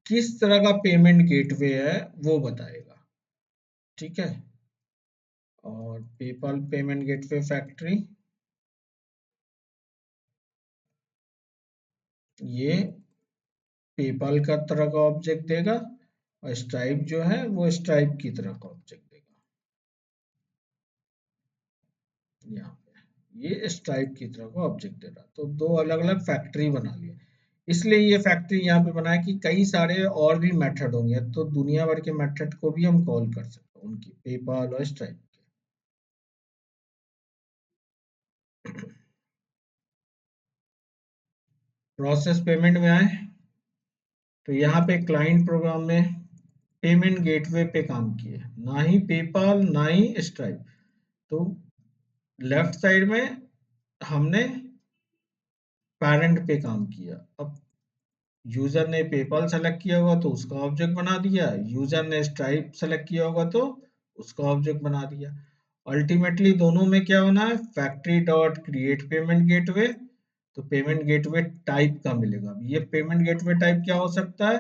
Speaker 1: किस तरह का पेमेंट गेटवे है वो बताएगा। ठीक है, और पेपाल पेमेंट गेटवे फैक्ट्री ये पेपाल का तरह का ऑब्जेक्ट देगा, और स्ट्राइप जो है वो स्ट्राइप की तरह का ऑब्जेक्ट देगा। यहाँ पे ये स्ट्राइप की तरह का ऑब्जेक्ट दे रहा, तो दो अलग अलग फैक्ट्री बना लिए। इसलिए ये फैक्ट्री यहाँ पे बनाया कि कई सारे और भी मेथड होंगे, तो दुनिया भर के मेथड को भी हम कॉल कर सकते हैं उनकी, पेपाल और स्ट्राइप के। प्रोसेस पेमेंट में आए, तो यहाँ पे क्लाइंट प्रोग्राम में पेमेंट गेटवे पे काम किए, ना ही पेपाल ना ही स्ट्राइप। तो लेफ्ट साइड में हमने पैरेंट पे काम किया। अब यूजर ने पेपाल सेलेक्ट किया होगा तो उसका ऑब्जेक्ट बना दिया, यूजर ने स्ट्राइप सेलेक्ट किया होगा तो उसका ऑब्जेक्ट बना दिया। अल्टीमेटली दोनों में क्या होना है, factory dot create payment gateway, तो पेमेंट गेटवे टाइप का मिलेगा। ये पेमेंट गेटवे टाइप क्या हो सकता है,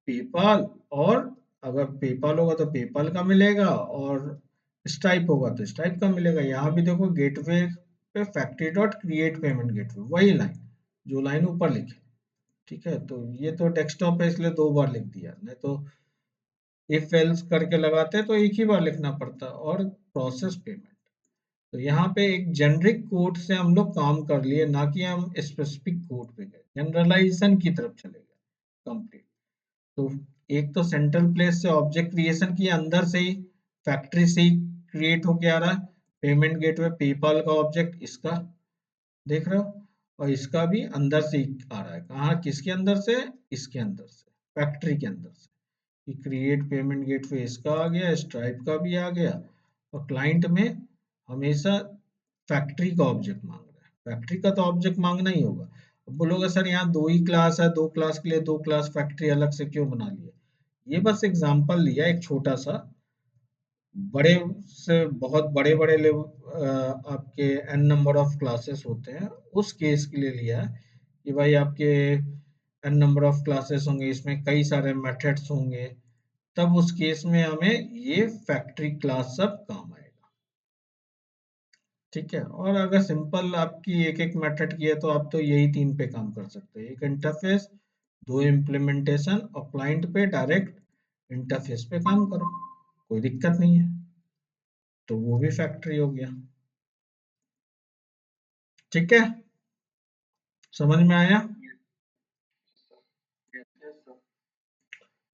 Speaker 1: पेपाल, और अगर पेपाल होगा तो पेपाल का मिलेगा, और स्ट्राइप होगा तो स्ट्राइप का मिलेगा। यहाँ भी देखो गेटवे पे factory dot create payment gateway, वही लाइन जो लाइन ऊपर लिखे। ठीक है, तो ये तो डेस्कटॉप है इसलिए दो बार लिख दिया, नहीं तो इफ एल्स करके लगाते तो एक ही बार लिखना पड़ता। और प्रोसेस पेमेंट, तो यहाँ पे एक जेनरिक कोड से हम लोग काम कर लिए, ना कि हम स्पेसिफिक कोड पे गए, जनरलाइजेशन की तरफ चले गए कंप्लीट। तो एक तो सेंट्रल प्लेस से ऑब्जेक्ट क्रिएशन की, अंदर से ही फैक्ट्री से ही क्रिएट होके आ रहा है। पेमेंट गेटवे पेपाल का ऑब्जेक्ट इसका देख रहे हो, और इसका भी अंदर से ही आ रहा है। कहाँ, किसके अंदर से, इसके अंदर से, फैक्ट्री के अंदर से। कि क्रिएट पेमेंट गेटवे इसका आ गया, स्ट्राइप का भी आ गया, और क्लाइंट में हमेशा फैक्ट्री का ऑब्जेक्ट मांग रहा है। फैक्ट्री का तो ऑब्जेक्ट मांगना ही होगा। अब बोलोगे सर यहाँ दो ही क्लास है, दो क्लास के लिए दो क्लास फैक्ट्री अलग से क्यों बना लिए? ये बस एग्जांपल लिया एक छोटा सा, बड़े से बहुत बड़े बड़े लेवल आपके एन नंबर ऑफ क्लासेस होते हैं, उस केस के लिए लिया है कि भाई आपके एन नंबर ऑफ क्लासेस होंगे, इसमें कई सारे मेथड्स होंगे, तब उस केस में हमें ये फैक्ट्री क्लास सब काम आएगा। ठीक है, और अगर सिंपल आपकी एक एक मेथड की है तो आप तो यही तीन पे काम कर सकते हैं, एक इंटरफेस, दो इम्प्लीमेंटेशन, और क्लाइंट पे डायरेक्ट इंटरफेस पे काम करो, कोई दिक्कत नहीं है। तो वो भी फैक्ट्री हो गया। ठीक है, समझ में आया?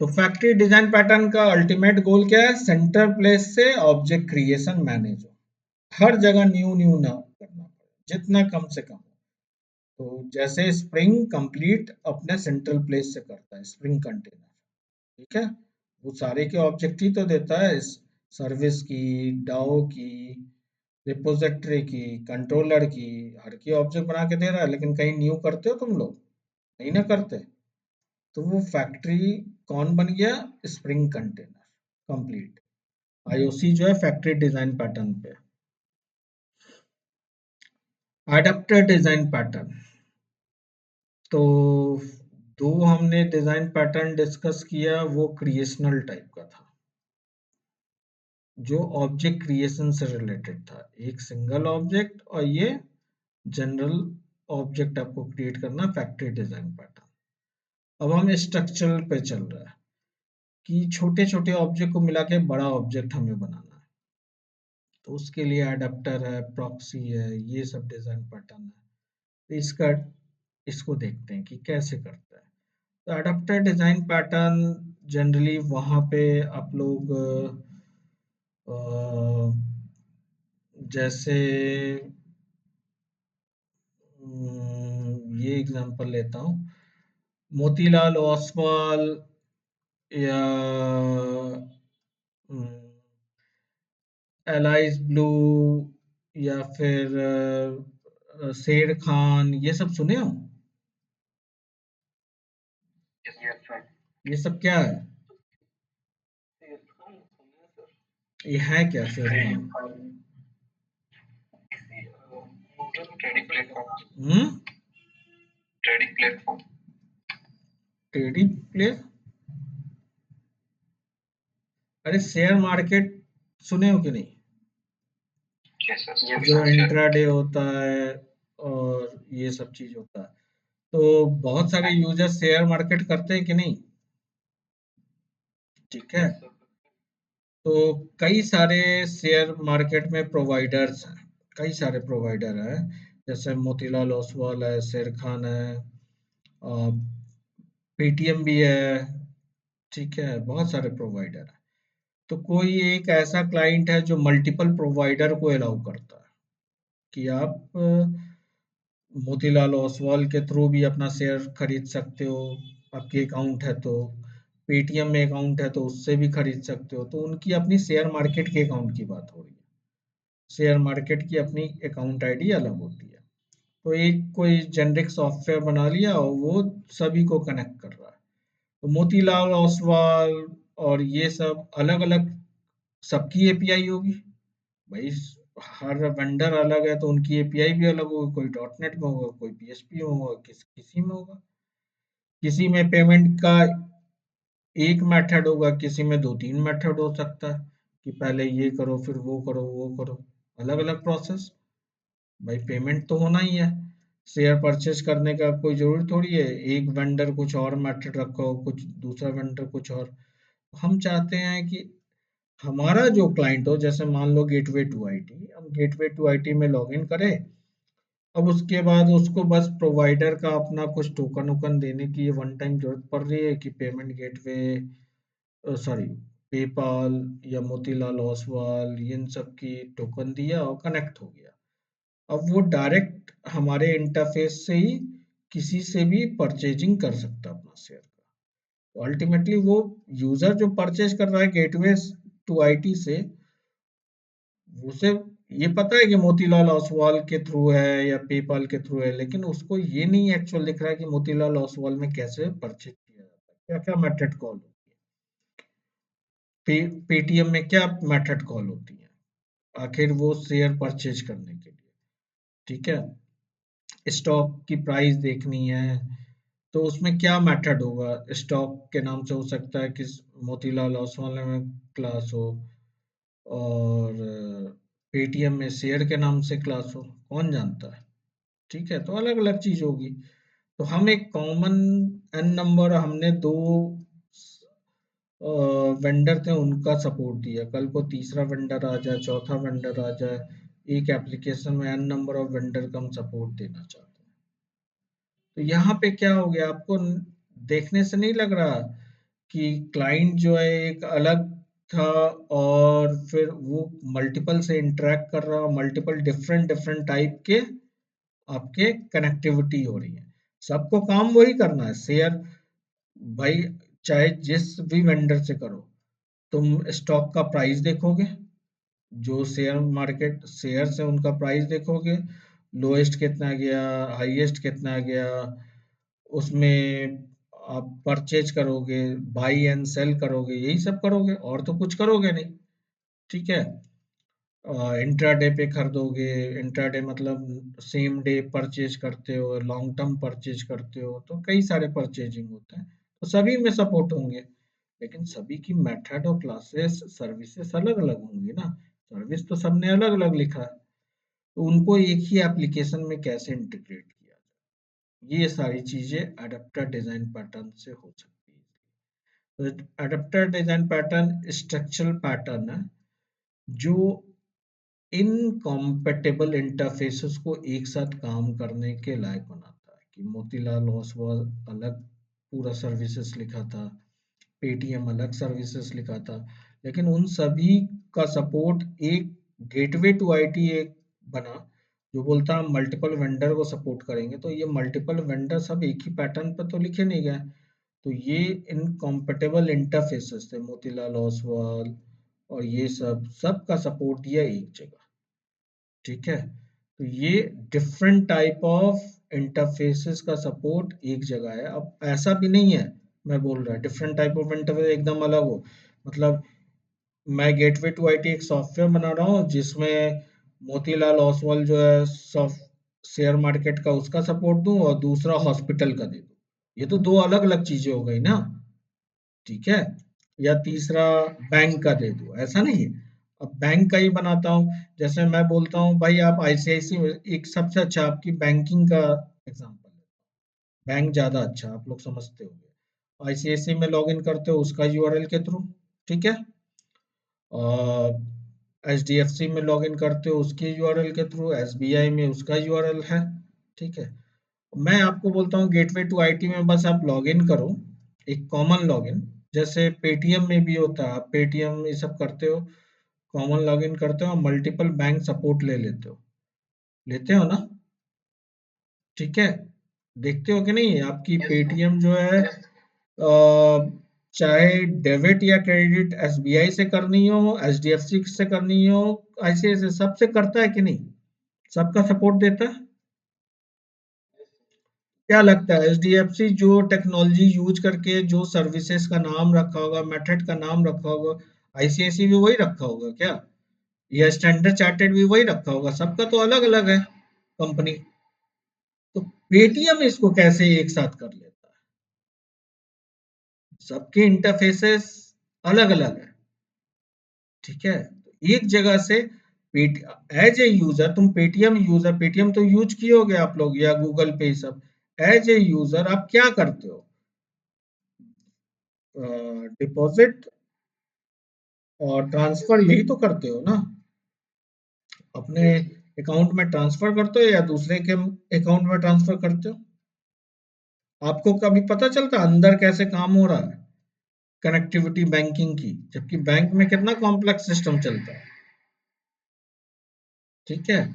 Speaker 1: तो फैक्ट्री डिजाइन पैटर्न का अल्टीमेट गोल क्या है, सेंटर प्लेस से ऑब्जेक्ट क्रिएशन मैनेज हो, हर जगह न्यू न्यू ना करना पड़े, जितना कम से कम। तो जैसे स्प्रिंग कंप्लीट अपने सेंट्रल प्लेस से करता है, स्प्रिंग कंटेनर। ठीक है, वो सारे के ऑब्जेक्ट ही तो देता है, सर्विस की, डाओ की, रिपोजिटरी की, कंट्रोलर की, हर की ऑब्जेक्ट बना के दे रहा है। लेकिन कहीं न्यू करते हो तुम लोग? नहीं ना करते। तो वो फैक्ट्री कौन बन गया, स्प्रिंग कंटेनर कंप्लीट। आईओसी जो है फैक्ट्री डिजाइन पैटर्न पे। एडेप्टर डिजाइन पैटर्न, तो दो हमने डिजाइन पैटर्न डिस्कस किया, वो क्रिएशनल टाइप का था। जो ऑब्जेक्ट क्रिएशन से रिलेटेड था, एक सिंगल ऑब्जेक्ट और ये जनरल ऑब्जेक्ट आपको क्रिएट करना फैक्ट्री डिजाइन पैटर्न। अब हम स्ट्रक्चरल पे चल रहा है कि छोटे छोटे ऑब्जेक्ट को मिला के बड़ा ऑब्जेक्ट हमें बनाना है, तो उसके लिए अडेप्टर है, प्रॉक्सी है, ये सब डिजाइन पैटर्न है। तो इसको देखते हैं कि कैसे करता है। तो अडेप्टर डिजाइन पैटर्न जनरली वहाँ पे आप लोग अ, जैसे ये एग्जांपल लेता हूँ, मोतीलाल ओसवाल या एलाइज ब्लू या फिर शेर खान, ये सब सुने हो? ये सब क्या है? ये है क्या Sher Khan? Hmm. Trading place? अरे शेयर मार्केट सुने हो कि नहीं? जो इंट्राडे होता है और ये सब चीज होता है, तो बहुत सारे यूजर शेयर मार्केट करते हैं कि नहीं? ठीक है। तो कई सारे शेयर मार्केट में प्रोवाइडर्स हैं, कई सारे प्रोवाइडर हैं, जैसे मोतीलाल ओसवाल है, शेर खान है, पेटीएम भी है। ठीक है, बहुत सारे प्रोवाइडर हैं। तो कोई एक ऐसा क्लाइंट है जो मल्टीपल प्रोवाइडर को अलाउ करता है कि आप मोतीलाल ओसवाल के थ्रू भी अपना शेयर खरीद सकते हो, आपके अकाउंट है तो। पेटीएम में अकाउंट है तो उससे भी खरीद सकते हो। तो उनकी अपनी शेयर मार्केट के अकाउंट की बात हो रही है। शेयर मार्केट की अपनी अकाउंट आईडी अलग होती है। तो एक कोई जेनरिक सॉफ्टवेयर बना लिया और वो सभी को कनेक्ट कर रहा है। तो मोतीलाल ओसवाल और ये सब अलग अलग, सबकी एपीआई होगी भाई। हर वेंडर अलग है तो उनकी एपीआई भी अलग होगी। कोई डॉट नेट में होगा, कोई पीएचपी में होगा, किसी में होगा। किसी में पेमेंट का एक मेथड होगा, किसी में दो तीन मेथड हो सकता है कि पहले ये करो फिर वो करो वो करो, अलग अलग प्रोसेस। भाई पेमेंट तो होना ही है। शेयर परचेज करने का कोई जरूरी थोड़ी है एक वेंडर कुछ और मेथड रखा हो, कुछ दूसरा वेंडर कुछ और। हम चाहते हैं कि हमारा जो क्लाइंट हो, जैसे मान लो गेटवे टू आईटी, हम गेटवे टू आईटी में लॉगिन करें। अब उसके बाद उसको बस प्रोवाइडर का अपना कुछ टोकन वोकन देने की वन टाइम जरूरत पड़ रही है कि पेमेंट गेटवे, सॉरी, पेपाल या मोतीलाल ओसवाल, इन सब की टोकन दिया और कनेक्ट हो गया। अब वो डायरेक्ट हमारे इंटरफेस से ही किसी से भी परचेजिंग कर सकता है अपना शेयर का। तो अल्टीमेटली वो यूजर जो परचेज कर रहा है गेटवे टू आईटी से, उसे ये पता है कि मोतीलाल ओसवाल के थ्रू है या पेपाल के थ्रू है, लेकिन उसको ये नहीं एक्चुअल दिख रहा है कि मोतीलाल ओसवाल में कैसे परचेज किया जाता है, क्या क्या मेथड कॉल होती है, पेटीएम में क्या मेथड कॉल होती है, आखिर वो शेयर परचेज करने के लिए। ठीक है, स्टॉक की प्राइस देखनी है तो उसमें क्या मेथड होगा। स्टॉक के नाम से हो सकता है कि मोतीलाल ओसवाल में क्लास हो, और पेटीएम में शेयर के नाम से क्लास हो, कौन जानता है। ठीक है, तो अलग अलग चीज होगी। तो हम एक कॉमन एन नंबर, हमने दो वेंडर थे उनका सपोर्ट दिया, कल को तीसरा वेंडर आ जाए, चौथा वेंडर आ जाए, एक एप्लीकेशन में एन नंबर ऑफ वेंडर का हम सपोर्ट देना चाहते हैं। तो यहाँ पे क्या हो गया, आपको देखने से नहीं लग रहा कि क्लाइंट जो है एक अलग था और फिर वो मल्टीपल से इंटरेक्ट कर रहा, मल्टीपल डिफरेंट डिफरेंट टाइप के आपके कनेक्टिविटी हो रही है। सबको काम वही करना है, शेयर। भाई चाहे जिस भी वेंडर से करो, तुम स्टॉक का प्राइस देखोगे, जो शेयर मार्केट शेयर से उनका प्राइस देखोगे, लोएस्ट कितना गया, हाईएस्ट कितना गया, उसमें आप परचेज करोगे, बाई एंड सेल करोगे, यही सब करोगे और तो कुछ करोगे नहीं। ठीक है, इंट्राडे पे खरीदोगे, इंट्राडे मतलब सेम डे परचेज करते हो, लॉन्ग टर्म परचेज करते हो, तो कई सारे परचेजिंग होते हैं, तो सभी में सपोर्ट होंगे। लेकिन सभी की मेथड और क्लासेस सर्विसेज अलग-अलग होंगी ना। सर्विस तो सबने अलग-अलग लिखा है, तो उनको एक ही एप्लीकेशन में कैसे इंटीग्रेट किया जाए, ये सारी चीजें एडेप्टर डिजाइन पैटर्न से हो सकती है। तो adapter design pattern structural pattern है जो इनकॉम्पेटिबल इंटरफेसेस को एक साथ काम करने के लायक बनाता है। कि मोतीलाल ओसवाल अलग पूरा सर्विसेज लिखा था, पेटीएम अलग सर्विसेज लिखा था, लेकिन उन सभी का सपोर्ट एक गेटवे टू आईटी एक बना जो बोलता हम मल्टीपल वेंडर को सपोर्ट करेंगे। तो ये मल्टीपल वेंडर सब एक ही पैटर्न पर तो लिखे नहीं गए, तो ये इनकॉम्पेटिबल इंटरफेसेस थे मोतीलाल ओसवाल और ये सब का सपोर्ट दिया एक जगह। ठीक है, तो ये डिफरेंट टाइप ऑफ इंटरफेसेस का सपोर्ट एक जगह है। अब ऐसा भी नहीं है, मैं बोल रहा डिफरेंट टाइप ऑफ इंटरफेस एकदम अलग हो, मतलब मैं गेटवे टू आईटी एक सॉफ्टवेयर बना रहा हूँ जिसमें मोतीलाल ओसवाल जो है सॉफ्ट शेयर मार्केट का उसका सपोर्ट दूं और दूसरा हॉस्पिटल का दे दूं, ये तो दो अलग अलग चीजें हो गई ना। ठीक है, या तीसरा बैंक का दे दो, ऐसा नहीं है। अब बैंक का ही बनाता हूँ, जैसे मैं बोलता हूँ भाई आप आईसीआईसी एक सबसे अच्छा आपकी बैंकिंग का एग्जांपल है, बैंक ज्यादा अच्छा आप लोग समझते होंगे। आईसीआईसी में लॉगिन करते हो उसका यूआरएल के थ्रू, ठीक है, और एचडीएफसी में लॉगिन करते हो उसके यूआरएल के थ्रू, एसबीआई में उसका यूआरएल है। ठीक है, मैं आपको बोलता हूँ गेटवे टू आईटी में बस आप लॉगिन करो, एक कॉमन लॉगिन, जैसे पेटीएम में भी होता है, आप पेटीएम ये सब करते हो, कॉमन लॉगिन करते हो, मल्टीपल बैंक सपोर्ट ले लेते हो ना। ठीक है, देखते हो कि नहीं आपकी पेटीएम जो है चाहे डेबिट या क्रेडिट एसबीआई से करनी हो, एचडीएफसी से करनी हो, आईसीआईसी सबसे करता है कि नहीं, सबका सपोर्ट देता है। क्या लगता है एचडीएफसी जो टेक्नोलॉजी यूज करके जो सर्विसेज का नाम रखा होगा, मेथड का नाम रखा होगा, आईसीआईसी भी वही रखा होगा क्या, या स्टैंडर्ड चार्टेड भी वही रखा होगा, सबका तो अलग अलग है कंपनी। तो पेटीएम इसको कैसे एक साथ कर लेता है, सबके इंटरफेसेस अलग अलग है। ठीक है, तो एक जगह से पेट एज ए यूजर तुम पेटीएम यूजर, पेटीएम तो यूज किए होगे आप लोग या गूगल पे सब, एज ए यूजर आप क्या करते हो, डिपॉजिट और ट्रांसफर यही तो करते हो ना, अपने अकाउंट में ट्रांसफर करते हो या दूसरे के अकाउंट में ट्रांसफर करते हो। आपको कभी पता चलता अंदर कैसे काम हो रहा है कनेक्टिविटी बैंकिंग की, जबकि बैंक में कितना कॉम्प्लेक्स सिस्टम चलता है। ठीक है,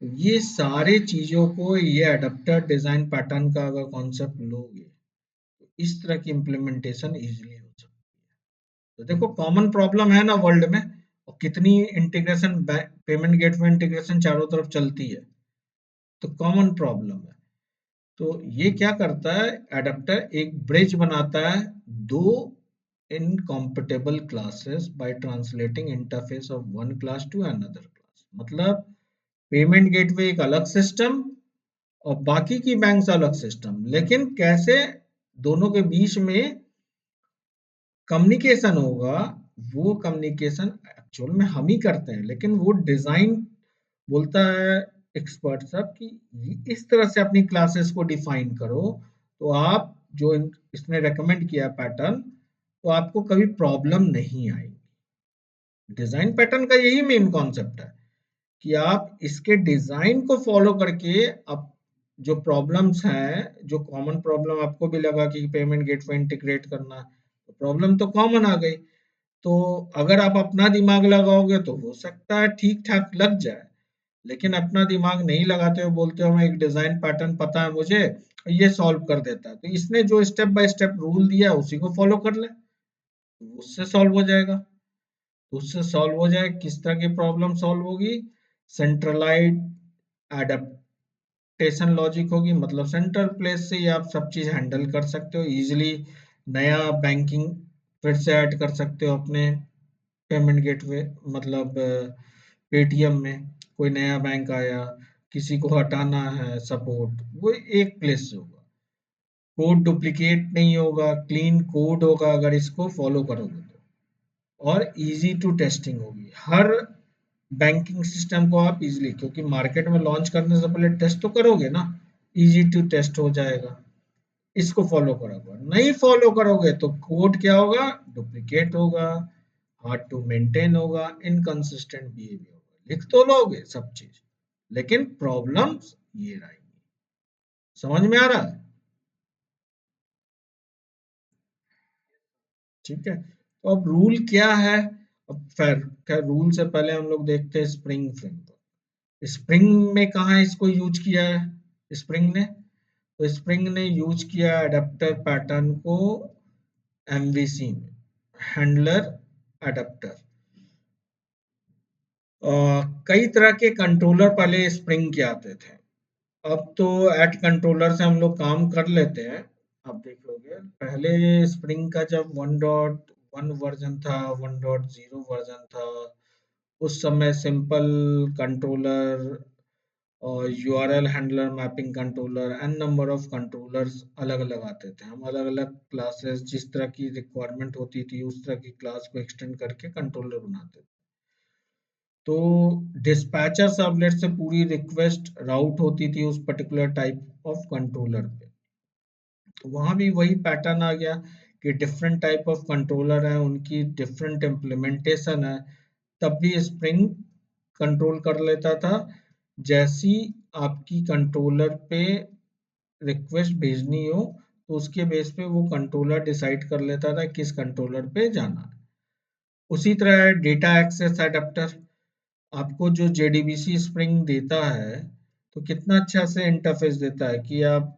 Speaker 1: तो ये सारे चीजों को ये अडेप्टर डिजाइन पैटर्न का अगर कॉन्सेप्ट लोगे तो इस तरह की इम्प्लीमेंटेशन इजीली हो सकती है। तो देखो कॉमन प्रॉब्लम है ना वर्ल्ड में, और कितनी इंटीग्रेशन पेमेंट गेटवे इंटीग्रेशन चारों तरफ चलती है, तो कॉमन प्रॉब्लम है। तो ये क्या करता है, एडेप्टर एक ब्रिज बनाता है दो incompatible classes by translating interface of one class to another class. मतलब पेमेंट गेटवे एक अलग सिस्टम और बाकी की बैंक्स अलग सिस्टम, लेकिन कैसे दोनों के बीच में कम्युनिकेशन होगा, वो कम्युनिकेशन एक्चुअल में हम ही करते हैं, लेकिन वो डिजाइन बोलता है एक्सपर्ट सब कि इस तरह से अपनी क्लासेस को डिफाइन करो, तो आप जो इसने रेकमेंड किया पैटर्न, तो आपको कभी प्रॉब्लम नहीं आएगी। डिजाइन पैटर्न का यही मेन कॉन्सेप्ट है कि आप इसके डिजाइन को फॉलो करके अब जो प्रॉब्लम्स हैं, जो कॉमन प्रॉब्लम आपको भी लगा कि पेमेंट गेटवे इंटीग्रेट करना, तो प्रॉब्लम तो कॉमन आ गई। तो अगर आप अपना दिमाग लगाओगे तो हो सकता है ठीक ठाक लग जाए, लेकिन अपना दिमाग नहीं लगाते हो, बोलते हो मैं एक डिजाइन पैटर्न पता है मुझे, ये सॉल्व कर देता है, तो इसने जो स्टेप बाय स्टेप रूल दिया है उसी को फॉलो कर ले, तो उससे सॉल्व हो जाएगा। तो उससे सॉल्व हो जाए, किस तरह की प्रॉब्लम सॉल्व होगी, सेंट्रलाइज्ड एडेप्टेशन लॉजिक होगी, मतलब सेंट्रल प्लेस से ही आप सब चीज हैंडल कर सकते हो इजीली। नया बैंकिंग फिर से ऐड कर सकते हो अपने पेमेंट गेटवे, मतलब पेटीएम में कोई नया बैंक आया, किसी को हटाना है सपोर्ट, वो एक प्लेस से होगा। कोड डुप्लीकेट नहीं होगा, क्लीन कोड होगा अगर इसको फॉलो करोगे तो, और इजी टू टेस्टिंग होगी। हर बैंकिंग सिस्टम को आप इजीली, क्योंकि मार्केट में लॉन्च करने से पहले टेस्ट तो करोगे ना, इजी टू टेस्ट हो जाएगा। इसको फॉलो करोगे, नहीं फॉलो करोगे तो कोड क्या होगा, डुप्लीकेट होगा, हार्ड टू मेंटेन होगा, इनकंसिस्टेंट बिहेवियर होगा। लिख तो लोगे सब चीज, लेकिन प्रॉब्लम्स ये रहेंगी। समझ में आ रहा है? ठीक है, तो अब रूल क्या है? अब खैर रूल से पहले हम लोग देखते हैं स्प्रिंग फ्रेमवर्क। स्प्रिंग में कहाँ इसको यूज किया है स्प्रिंग ने? तो स्प्रिंग ने यूज किया अडेप्टर पैटर्न को एमवीसी में, हैंडलर अडेप्टर। कई तरह के कंट्रोलर पहले स्प्रिंग के आते थे, अब तो एट कंट्रोलर से हम लोग काम कर लेते हैं। आप देखोगे पहले स्प्रिंग का जब 1.1 वर्जन था, 1.0 वर्जन था, उस समय सिंपल कंट्रोलर और URL handler, mapping controller, N number of controllers अलग अलग आते थे। हम अलग अलग क्लासेस, जिस तरह की रिक्वायरमेंट होती थी उस तरह की क्लास को एक्सटेंड करके कंट्रोलर बनाते थे। तो डिस्पैचर सर्वलेट से पूरी रिक्वेस्ट राउट होती थी उस पर्टिकुलर टाइप ऑफ कंट्रोलर पे। तो वहां भी वही पैटर्न आ गया कि डिफरेंट टाइप ऑफ कंट्रोलर है, उनकी डिफरेंट इम्प्लीमेंटेशन है, तब भी स्प्रिंग कंट्रोल कर लेता था। जैसी आपकी कंट्रोलर पे रिक्वेस्ट भेजनी हो, तो उसके बेस पे वो कंट्रोलर डिसाइड कर लेता था किस कंट्रोलर पे जाना है। उसी तरह डेटा एक्सेस एडेप्टर, आपको जो जेडीबीसी स्प्रिंग देता है, तो कितना अच्छा से इंटरफेस देता है कि आप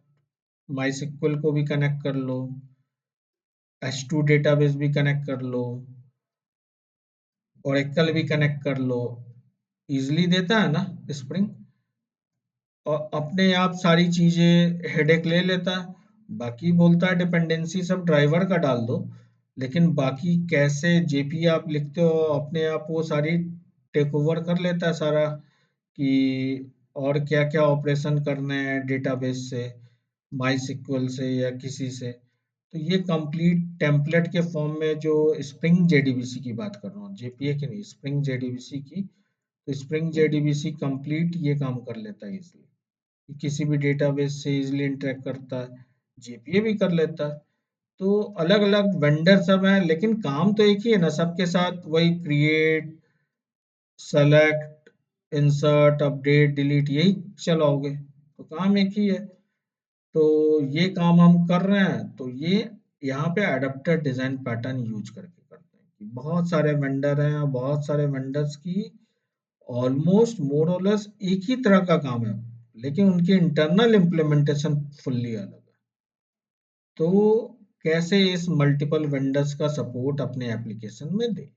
Speaker 1: माई को भी कनेक्ट कर लो, एच2 डेटाबेस भी कनेक्ट कर लो, ओरेकल भी कनेक्ट कर लो। इजली देता है ना स्प्रिंग, और अपने आप सारी चीजें हेडेक ले लेता है। बाकी बोलता है डिपेंडेंसी सब ड्राइवर का डाल दो, लेकिन बाकी कैसे जेपी आप लिखते हो अपने आप वो सारी टेक ओवर कर लेता है सारा, कि और क्या क्या ऑपरेशन करने हैं डेटाबेस से, माई सिक्वल से या किसी से। तो ये कंप्लीट टेम्पलेट के फॉर्म में जो स्प्रिंग जेडीबीसी की बात कर रहा हूँ, जेपीए की नहीं, स्प्रिंग जेडीबीसी की। तो स्प्रिंग जेडीबीसी कंप्लीट ये काम कर लेता है इसलिए, किसी भी डेटाबेस से इजीली इंटरेक्ट करता है, जेपीए भी कर लेता है। तो अलग अलग वेंडर सब हैं, लेकिन काम तो एक ही है ना, सबके साथ वही create, select, insert, update, delete, यही चलाओगे, तो काम एक ही है। तो ये काम हम कर रहे हैं, तो ये यहाँ पे एडेप्टर डिजाइन पैटर्न यूज करके करते हैं कि बहुत सारे वेंडर हैं, बहुत सारे वेंडर्स की ऑलमोस्ट मोर और लेस एक ही तरह का काम है, लेकिन उनकी इंटरनल इम्प्लीमेंटेशन फुल्ली अलग है। तो कैसे इस मल्टीपल वेंडर्स का सपोर्ट अपने एप्लीकेशन में दे।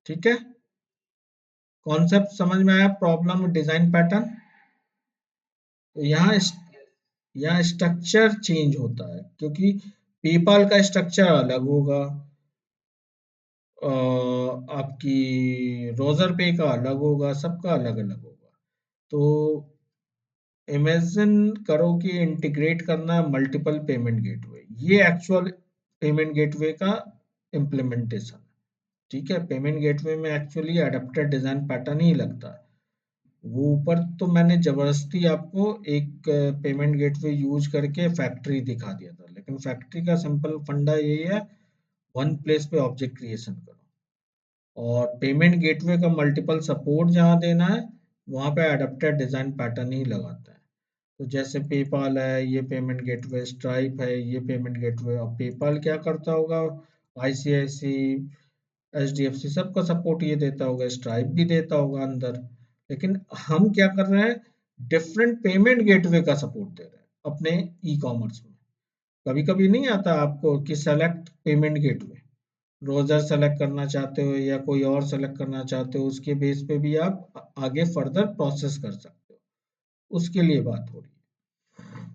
Speaker 1: ठीक है, कॉन्सेप्ट समझ में आया, प्रॉब्लम डिजाइन पैटर्न। तो यहाँ स्ट्रक्चर चेंज होता है, क्योंकि पेपाल का स्ट्रक्चर अलग होगा, आपकी रोजर पे का अलग होगा, सबका अलग अलग होगा। तो इमेजिन करो कि इंटीग्रेट करना मल्टीपल पेमेंट गेटवे, ये एक्चुअल पेमेंट गेटवे का इम्प्लीमेंटेशन। ठीक है, पेमेंट गेटवे में एक्चुअली अडेप्टर डिजाइन पैटर्न ही लगता है। वो ऊपर तो मैंने जबरदस्ती आपको एक पेमेंट गेटवे यूज करके फैक्ट्री दिखा दिया था, लेकिन फैक्ट्री का सिंपल फंडा यही है, वन प्लेस पे ऑब्जेक्ट क्रिएशन करो, और पेमेंट गेटवे का मल्टीपल सपोर्ट जहाँ देना है वहाँ पे अडेप्टर डिजाइन पैटर्न ही लगाता है। तो जैसे पेपाल है ये पेमेंट गेटवे, स्ट्राइप है ये पेमेंट गेटवे, और पेपाल क्या करता होगा, आईसीआईसी, एचडीएफसी सबका सपोर्ट ये देता होगा, स्ट्राइप भी देता होगा अंदर। लेकिन हम क्या कर रहे हैं, डिफरेंट पेमेंट गेटवे का सपोर्ट दे रहे हैं अपने ई कॉमर्स में। कभी कभी नहीं आता आपको कि select payment gateway, Roger select करना चाहते हो या कोई और सेलेक्ट करना चाहते हो, उसके बेस पे भी आप आगे फर्दर प्रोसेस कर सकते हो, उसके लिए बात हो रही है।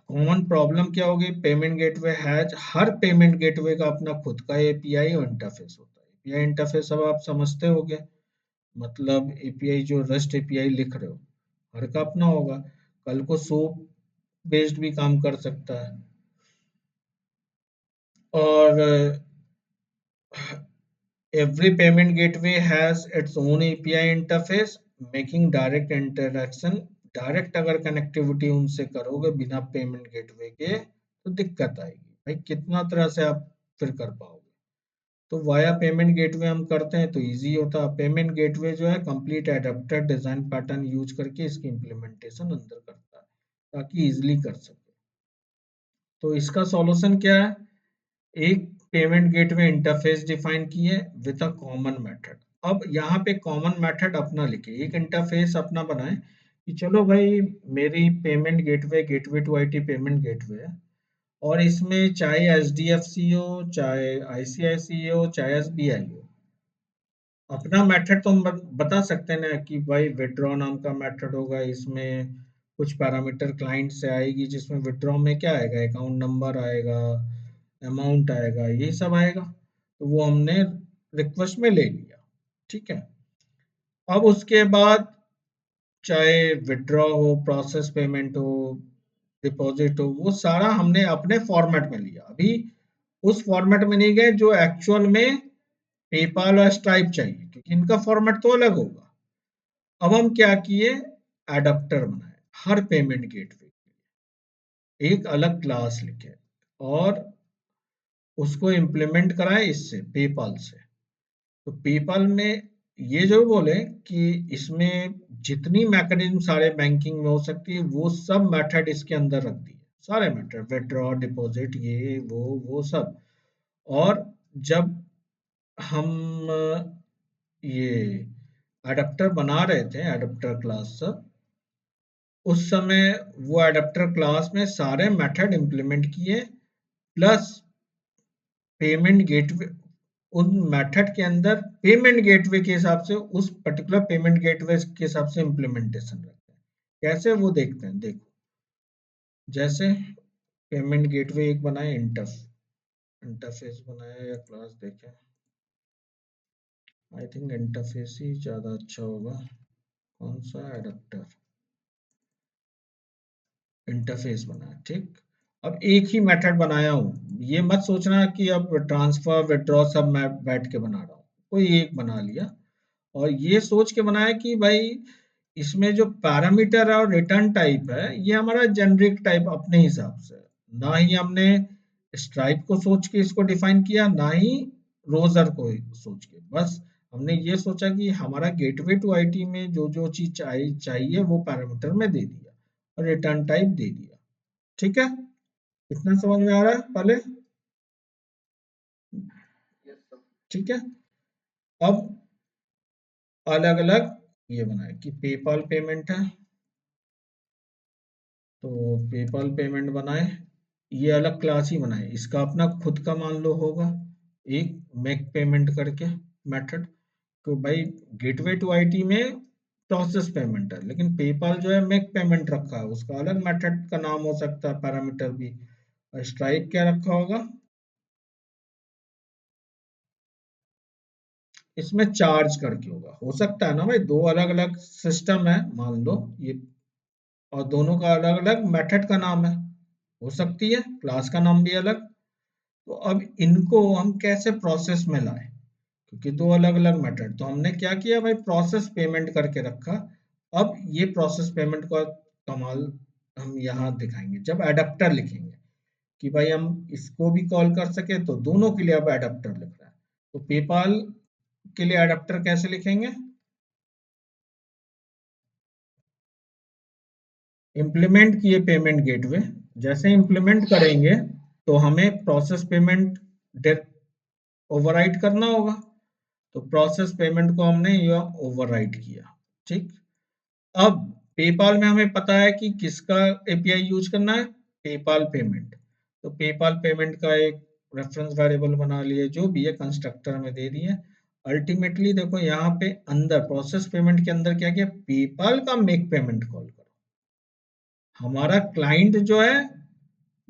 Speaker 1: कॉमन प्रॉब्लम क्या होगी, payment gateway has, her payment gateway का अपना खुद का एपीआई और इंटरफेस होता है। एपीआई इंटरफेस अब आप समझते होगे, मतलब एपीआई जो रस्ट एपीआई लिख रहे हो, हर का अपना होगा। कल को सोप बेस्ड भी काम कर सकता है। और every payment gateway has its own API interface, making direct interaction। Direct अगर कनेक्टिविटी उनसे करोगे बिना पेमेंट गेटवे के तो दिक्कत आएगी भाई, कितना तरह से आप फिर कर पाओगे। तो वाया पेमेंट गेटवे हम करते हैं तो इजी होता है। पेमेंट गेटवे जो है complete adapter design pattern use करके इसकी इम्प्लीमेंटेशन अंदर करता है ताकि इजीली कर सके। तो इसका सॉल्यूशन क्या है? एक पेमेंट गेटवे इंटरफेस डिफाइन किए विद अ कॉमन मेथड। अब यहाँ पे कॉमन मेथड अपना लिखे, एक इंटरफेस अपना बनाए कि चलो भाई मेरी payment gateway gateway to IT payment gateway है, और इसमें चाहे एचडीएफसी हो, चाहे आईसीआईसी हो, चाहे एसबीआई हो, अपना मेथड तो हम बता सकते हैं ना कि भाई विड्रॉ नाम का मेथड होगा, इसमें कुछ पैरामीटर क्लाइंट से आएगी जिसमें विड्रॉ में क्या आएगा, अकाउंट नंबर आएगा, अमाउंट आएगा, यही सब आएगा। तो वो हमने रिक्वेस्ट में ले लिया, ठीक है। अब उसके बाद चाहे विड्रॉ हो, प्रोसेस पेमेंट हो, डिपॉजिट हो, वो सारा हमने अपने फॉर्मेट में लिया। अभी उस फॉर्मेट में नहीं गए जो एक्चुअल में पेपाल और स्ट्राइप चाहिए, क्योंकि इनका फॉर्मेट तो अलग होगा। अब हम क्या किए, एडाप्टर बनाए हर पेमेंट गेटवे, एक अलग क्लास लिखे और उसको इम्प्लीमेंट कराए इससे पेपाल से। तो पेपाल में ये जो बोले कि इसमें जितनी मैकेनिज्म सारे बैंकिंग में हो सकती है वो सब मेथड इसके अंदर रख दिए, सारे मेथड विड्रॉ डिपॉजिट ये वो सब। और जब हम ये एडाप्टर बना रहे थे, एडाप्टर क्लास सब, उस समय वो एडाप्टर क्लास में सारे मेथड इंप्लीमेंट किए, प्लस पेमेंट गेटवे उन मेथड के अंदर पेमेंट गेटवे के हिसाब से उस पर्टिकुलर पेमेंट गेटवे के हिसाब से इम्प्लीमेंटेशन रखते हैं। कैसे वो देखते हैं, देखो जैसे पेमेंट गेटवे एक बनाए, इंटरफेस बनाया या क्लास देखें, आई थिंक इंटरफेस ही ज्यादा अच्छा होगा। कौन सा एडाप्टर, इंटरफेस बनाया, ठीक। अब एक ही मेथड बनाया हूँ, ये मत सोचना कि अब ट्रांसफर विड्रॉ सब मैं बैठ के बना रहा हूँ, कोई एक बना लिया। और ये सोच के बनाया कि भाई इसमें जो पैरामीटर है और रिटर्न टाइप है ये हमारा जेनरिक टाइप अपने हिसाब से है। ना ही हमने स्ट्राइप को सोच के इसको डिफाइन किया, ना ही रोजर को सोच के, बस हमने ये सोचा कि हमारा गेटवे टू आईटी में जो जो चीज चाहिए वो पैरामीटर में दे दिया और रिटर्न टाइप दे दिया, ठीक है। इतना समझ में आ रहा है पहले? ठीक है। अब अलग अलग ये बनाए कि पेपाल पेमेंट है तो पेपाल पेमेंट बनाए, ये अलग क्लास ही बनाए, इसका अपना खुद का मान लो होगा एक मेक पेमेंट करके मेथड। तो भाई गेटवे टू आईटी में प्रोसेस पेमेंट है, लेकिन पेपाल जो है मेक पेमेंट रखा है, उसका अलग मेथड का नाम हो सकता है, पैरामीटर भी। और स्ट्राइप क्या रखा होगा, इसमें चार्ज करके होगा। हो सकता है ना भाई, दो अलग अलग सिस्टम है मान लो ये, और दोनों का अलग अलग मेथड का नाम है, हो सकती है क्लास का नाम भी अलग। तो अब इनको हम कैसे प्रोसेस में लाए, क्योंकि दो अलग अलग मेथड, तो हमने क्या किया भाई, प्रोसेस पेमेंट करके रखा। अब ये प्रोसेस पेमेंट का कमाल हम यहाँ दिखाएंगे जब एडाप्टर लिखेंगे कि भाई हम इसको भी कॉल कर सके, तो दोनों के लिए अब एडाप्टर लिख रहा है। तो पेपाल के लिए एडाप्टर कैसे लिखेंगे, इम्प्लीमेंट किए पेमेंट गेटवे, जैसे इम्प्लीमेंट करेंगे तो हमें प्रोसेस पेमेंट ओवरराइड करना होगा। तो प्रोसेस पेमेंट को हमने यह ओवरराइड किया, ठीक। अब पेपाल में हमें पता है कि किसका एपीआई यूज करना है, पेपाल पेमेंट। तो पेपाल पेमेंट का एक रेफरेंस वेरिएबल बना लिए, जो भी है कंस्ट्रक्टर में दे दिए। अल्टीमेटली देखो यहाँ पे अंदर प्रोसेस पेमेंट के अंदर क्या किया, पेपाल का मेक पेमेंट कॉल करो। हमारा क्लाइंट जो है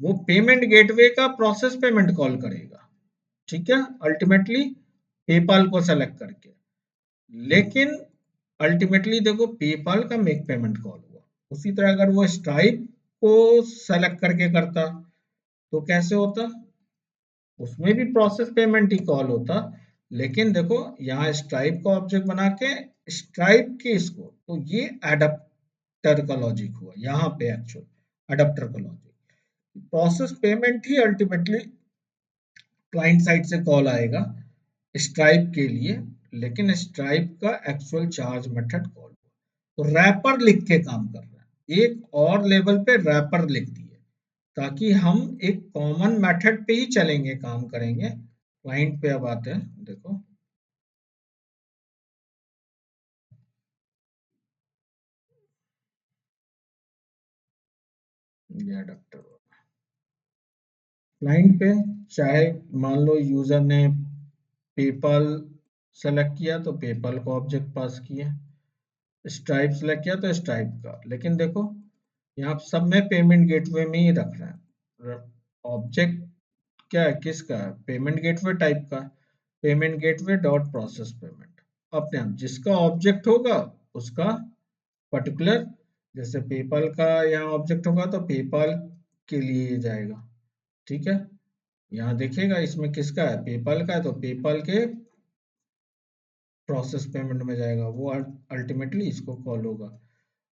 Speaker 1: वो पेमेंट गेटवे का प्रोसेस पेमेंट कॉल करेगा, ठीक है, अल्टीमेटली पेपाल को सेलेक्ट करके। लेकिन अल्टीमेटली देखो पेपाल का मेक पेमेंट कॉल हुआ। उसी तरह अगर वो स्ट्राइप को सेलेक्ट करके करता तो कैसे होता, उसमें भी प्रोसेस पेमेंट ही कॉल होता। लेकिन देखो यहाँ स्ट्राइप का ऑब्जेक्ट बना के स्ट्राइप के इसको, तो ये एडाप्टर का लॉजिक हुआ यहाँ पे, एक्चुअल अडेप्टर का लॉजिक। प्रोसेस पेमेंट ही अल्टीमेटली क्लाइंट साइड से कॉल आएगा स्ट्राइप के लिए, लेकिन स्ट्राइप का एक्चुअल चार्ज मेथड कॉल हुआ। तो रैपर लिख के काम कर रहा है, एक और लेवल पे रैपर लिख दिए ताकि हम एक कॉमन मेथड पे ही चलेंगे, काम करेंगे। क्लाइंट पे अब आते हैं, देखो ये अडेप्टर क्लाइंट पे, चाहे मान लो यूजर ने पेपल सेलेक्ट किया तो पेपल का ऑब्जेक्ट पास किया, स्ट्राइप सेलेक्ट किया तो स्ट्राइप का। लेकिन देखो यहाँ सब में पेमेंट गेटवे में ही रख रहे हैं। ऑब्जेक्ट क्या है, किसका है, पेमेंट गेटवे टाइप का, payment gateway dot process payment. अपने आप जिसका ऑब्जेक्ट होगा उसका पर्टिकुलर, जैसे पेपल का यहाँ ऑब्जेक्ट होगा तो पेपल के लिए ये जाएगा, ठीक है। यहाँ देखिएगा इसमें किसका है, पेपल का है, तो पेपल के प्रोसेस पेमेंट में जाएगा, वो अल्टीमेटली इसको कॉल होगा।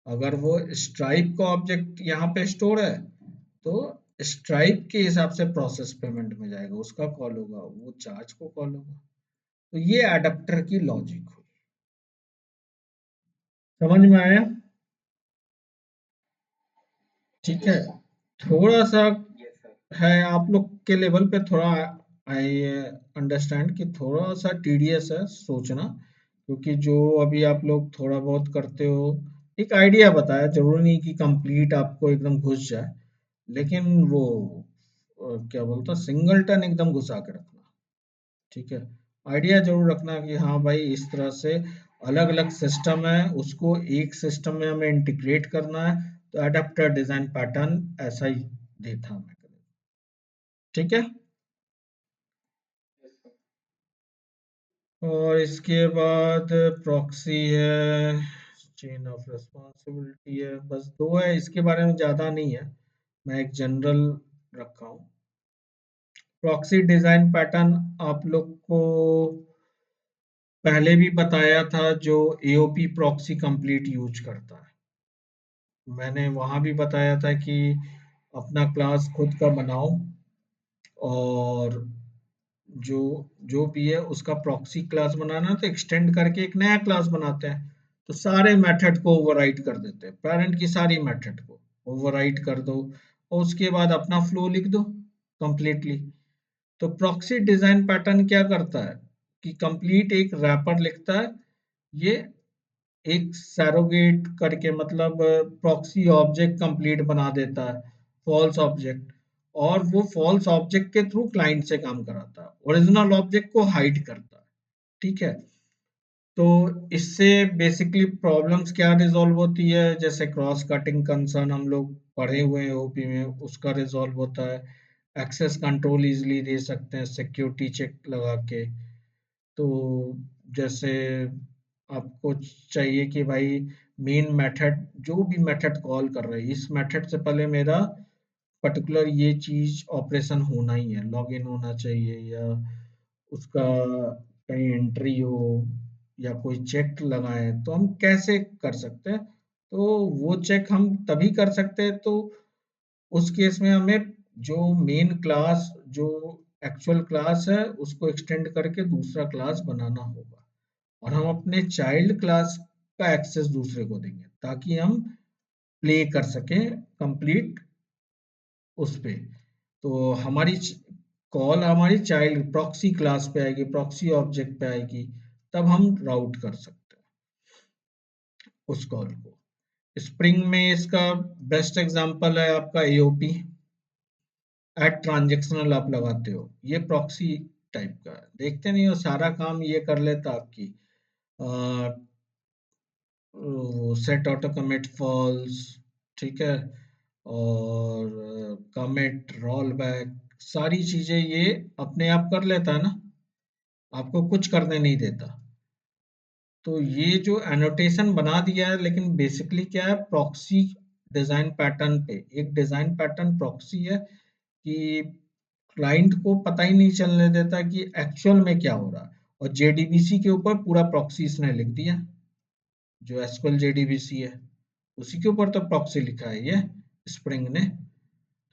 Speaker 1: अगर वो स्ट्राइप का ऑब्जेक्ट यहाँ पे स्टोर है तो स्ट्राइप के हिसाब से प्रोसेस पेमेंट में जाएगा, उसका कॉल होगा, वो चार्ज को कॉल होगा। तो ये एडेप्टर की लॉजिक हुई, समझ में आया? ठीक है, थोड़ा सा है आप लोग के लेवल पे, थोड़ा आई अंडरस्टैंड कि थोड़ा सा टीडियस है सोचना, क्योंकि जो अभी आप लोग थोड़ा बहुत करते हो, एक आइडिया बताया, जरूरी नहीं कि कंप्लीट आपको एकदम घुस जाए, लेकिन वो क्या बोलता, सिंगलटन एकदम घुसा के रखना, ठीक है। आइडिया जरूर रखना कि हाँ भाई इस तरह से अलग अलग सिस्टम है, उसको एक सिस्टम में हमें इंटीग्रेट करना है, तो एडाप्टर डिजाइन पैटर्न ऐसा ही देता हमें, ठीक है। और इसके बाद प्रॉक्सी है, चेन ऑफ रिस्पॉन्सिबिलिटी है, बस दो है, इसके बारे में ज़्यादा नहीं है, मैं एक जनरल रखा हूँ। प्रॉक्सी डिज़ाइन पैटर्न आप लोग को पहले भी बताया था, जो एओपी प्रॉक्सी कंप्लीट यूज करता है। मैंने वहाँ भी बताया था कि अपना क्लास खुद का बनाओ, और जो जो भी है उसका प्रॉक्सी क्लास बनाना, तो एक्सटेंड करके एक नया क्लास बनाते हैं, तो सारे मेथड को ओवरराइट कर देते हैं, पेरेंट की सारी मेथड को ओवरराइट कर दो, और उसके बाद अपना फ्लो लिख दो कंप्लीटली। तो प्रॉक्सी डिजाइन पैटर्न क्या करता है कि कंप्लीट एक रैपर लिखता है, ये एक सैरोगेट करके, मतलब प्रॉक्सी ऑब्जेक्ट कंप्लीट बना देता है, फॉल्स ऑब्जेक्ट, और वो फॉल्स ऑब्जेक्ट के थ्रू क्लाइंट से काम कराता है, ओरिजिनल ऑब्जेक्ट को हाइड करता है, ठीक है। तो इससे बेसिकली प्रॉब्लम्स क्या रिजॉल्व होती है, जैसे क्रॉस कटिंग कंसर्न हम लोग पढ़े हुए हैं ओपी में, उसका रिजॉल्व होता है, एक्सेस कंट्रोल इजीली दे सकते हैं सिक्योरिटी चेक लगा के। तो जैसे आपको चाहिए कि भाई मेन मेथड, जो भी मेथड कॉल कर रहे हैं, इस मेथड से पहले मेरा पर्टिकुलर ये चीज ऑपरेशन होना ही है, लॉगिन होना चाहिए, या उसका कहीं एंट्री हो, या कोई चेक लगाए, तो हम कैसे कर सकते हैं, तो वो चेक हम तभी कर सकते हैं, तो उस केस में हमें जो मेन क्लास, जो एक्चुअल क्लास है, उसको एक्सटेंड करके दूसरा क्लास बनाना होगा, और हम अपने चाइल्ड क्लास का एक्सेस दूसरे को देंगे ताकि हम प्ले कर सकें कंप्लीट उस पे। तो हमारी कॉल हमारी चाइल्ड प्रॉक्सी क्लास पे आएगी, प्रॉक्सी ऑब्जेक्ट पे आएगी, तब हम राउट कर सकते हैं उस कॉल को। स्प्रिंग में इसका बेस्ट एग्जांपल है आपका एओपी, एट ट्रांजेक्शनल आप लगाते हो, ये प्रॉक्सी टाइप का है, देखते नहीं हो सारा काम ये कर लेता आपकी, सेट ऑटो कमिट फॉल्स, ठीक है, और कमिट रोल बैक, सारी चीजें ये अपने आप कर लेता है ना, आपको कुछ करने नहीं देता। तो ये जो एनोटेशन बना दिया है, लेकिन बेसिकली क्या है, प्रॉक्सी डिजाइन पैटर्न पे। एक डिजाइन पैटर्न प्रॉक्सी है कि क्लाइंट को पता ही नहीं चलने देता कि एक्चुअल में क्या हो रहा है, और जेडीबीसी के ऊपर पूरा प्रॉक्सी इसने लिख दिया। जो एसक्यूएल जेडीबीसी है उसी के ऊपर तो प्रॉक्सी लिखा है ये स्प्रिंग ने।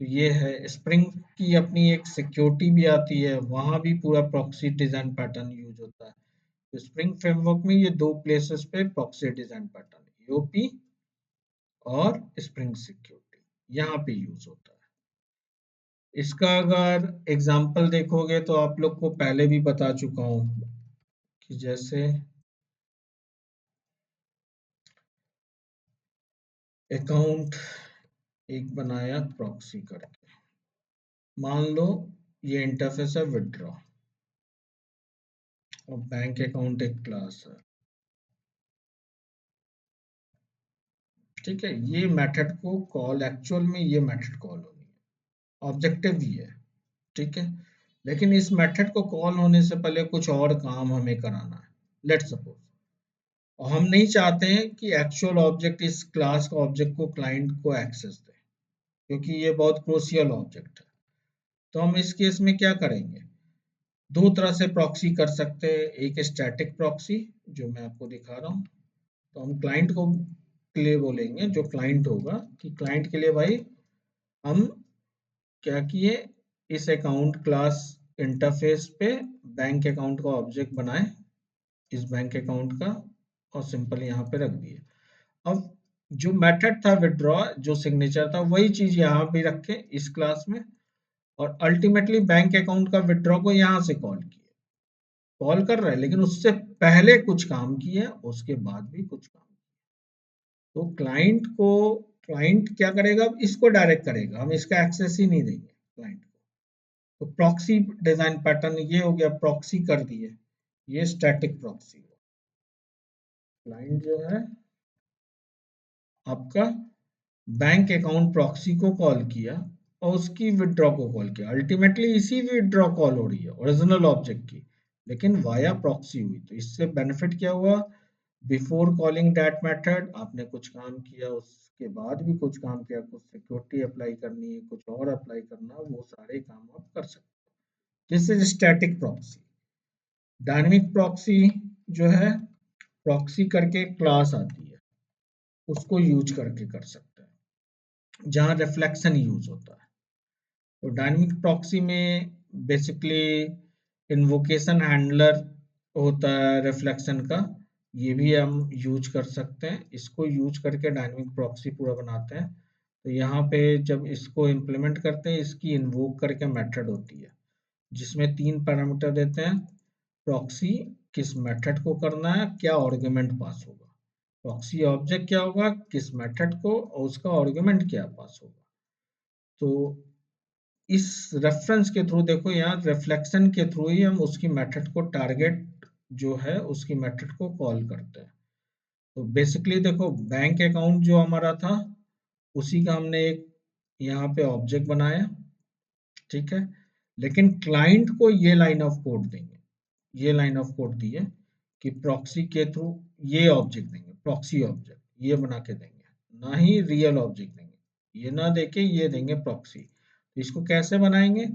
Speaker 1: तो ये है स्प्रिंग की अपनी एक सिक्योरिटी भी आती है, वहां भी पूरा प्रॉक्सी डिजाइन पैटर्न यूज होता है। तो स्प्रिंग फ्रेमवर्क में ये दो प्लेसेस पे प्रॉक्सी डिजाइन पैटर्न ईओपी और स्प्रिंग सिक्योरिटी यहाँ पे यूज होता है। इसका अगर एग्जाम्पल देखोगे तो आप लोग को पहले भी बता चुका हूँ कि जैसे अकाउंट एक बनाया प्रॉक्सी करके, मान लो ये इंटरफेस है विड्रॉ और बैंक अकाउंट एक क्लास है। ठीक है, ये मेथड को कॉल एक्चुअल में ये मेथड कॉल होनी है, ऑब्जेक्टिव ही है। ठीक है, लेकिन इस मेथड को कॉल होने से पहले कुछ और काम हमें कराना है। लेट्स सपोज, और हम नहीं चाहते हैं कि एक्चुअल ऑब्जेक्ट इस क्लास का ऑब्जेक्ट को क्लाइंट को एक्सेस दे, क्योंकि ये बहुत क्रूशियल ऑब्जेक्ट है। तो हम इस केस में क्या करेंगे, दो तरह से प्रॉक्सी कर सकते हैं। एक स्टैटिक प्रॉक्सी जो मैं आपको दिखा रहा हूँ। तो हम क्लाइंट को के लिए बोलेंगे, जो क्लाइंट होगा कि क्लाइंट के लिए भाई हम क्या किए, इस अकाउंट क्लास इंटरफेस पे बैंक अकाउंट का ऑब्जेक्ट बनाए, इस बैंक अकाउंट का, और सिंपल यहाँ पे रख दिए। अब जो मेथड था विड्रॉ, जो सिग्नेचर था, वही चीज यहाँ पे रखे इस क्लास में, और अल्टीमेटली बैंक अकाउंट का विड्रॉ को यहाँ से कॉल किया। कॉल कर रहा है लेकिन उससे पहले कुछ काम किया, उसके बाद भी कुछ काम। तो क्लाइंट क्या करेगा, अब इसको डायरेक्ट करेगा, हम इसका एक्सेस ही नहीं देंगे क्लाइंट को। तो प्रॉक्सी डिजाइन पैटर्न ये हो गया, प्रॉक्सी कर दिए, ये स्टैटिक प्रॉक्सी। क्लाइंट जो है आपका बैंक अकाउंट प्रॉक्सी को कॉल किया और उसकी विड्रॉ को कॉल किया, अल्टीमेटली इसी विड्रॉ कॉल हो रही है ओरिजिनल ऑब्जेक्ट की, लेकिन वाया प्रॉक्सी हुई। तो इससे बेनिफिट क्या हुआ, बिफोर कॉलिंग दैट मेथड आपने कुछ काम किया, उसके बाद भी कुछ काम किया, कुछ सिक्योरिटी अप्लाई करनी है, कुछ और अप्लाई करना, वो सारे काम आप कर सकते हो। This is static proxy. Dynamic proxy जो है, प्रॉक्सी करके क्लास आती है, उसको यूज करके कर सकते हैं, जहाँ रिफ्लेक्शन यूज होता है। तो डायनेमिक प्रॉक्सी में बेसिकली इन्वोकेशन हैंडलर होता है रिफ्लेक्शन का, ये भी हम यूज कर सकते हैं। इसको यूज करके डायनेमिक प्रॉक्सी पूरा बनाते हैं। तो यहाँ पे जब इसको इम्प्लीमेंट करते हैं, इसकी इन्वोक करके मेथड होती है, जिसमें 3 पैरामीटर देते हैं। प्रॉक्सी किस मेथड को करना है, क्या आर्गुमेंट पास होगा, प्रॉक्सी ऑब्जेक्ट क्या होगा, किस मेथड को, और उसका आर्गुमेंट क्या पास होगा। तो इस रेफरेंस के थ्रू देखो, यहाँ रिफ्लेक्शन के थ्रू ही हम उसकी मेथड को, टारगेट जो है उसकी मेथड को कॉल करते हैं। तो बेसिकली देखो, बैंक अकाउंट जो हमारा था उसी का हमने एक यहाँ पे ऑब्जेक्ट बनाया। ठीक है, लेकिन क्लाइंट को ये लाइन ऑफ कोड देंगे, ये लाइन ऑफ कोड दी है कि प्रॉक्सी के थ्रू ये ऑब्जेक्ट देंगे, प्रॉक्सी ऑब्जेक्ट ये बना के देंगे, ना ही रियल ऑब्जेक्ट देंगे। ये ना देके ये देंगे प्रॉक्सी। तो इसको कैसे बनाएंगे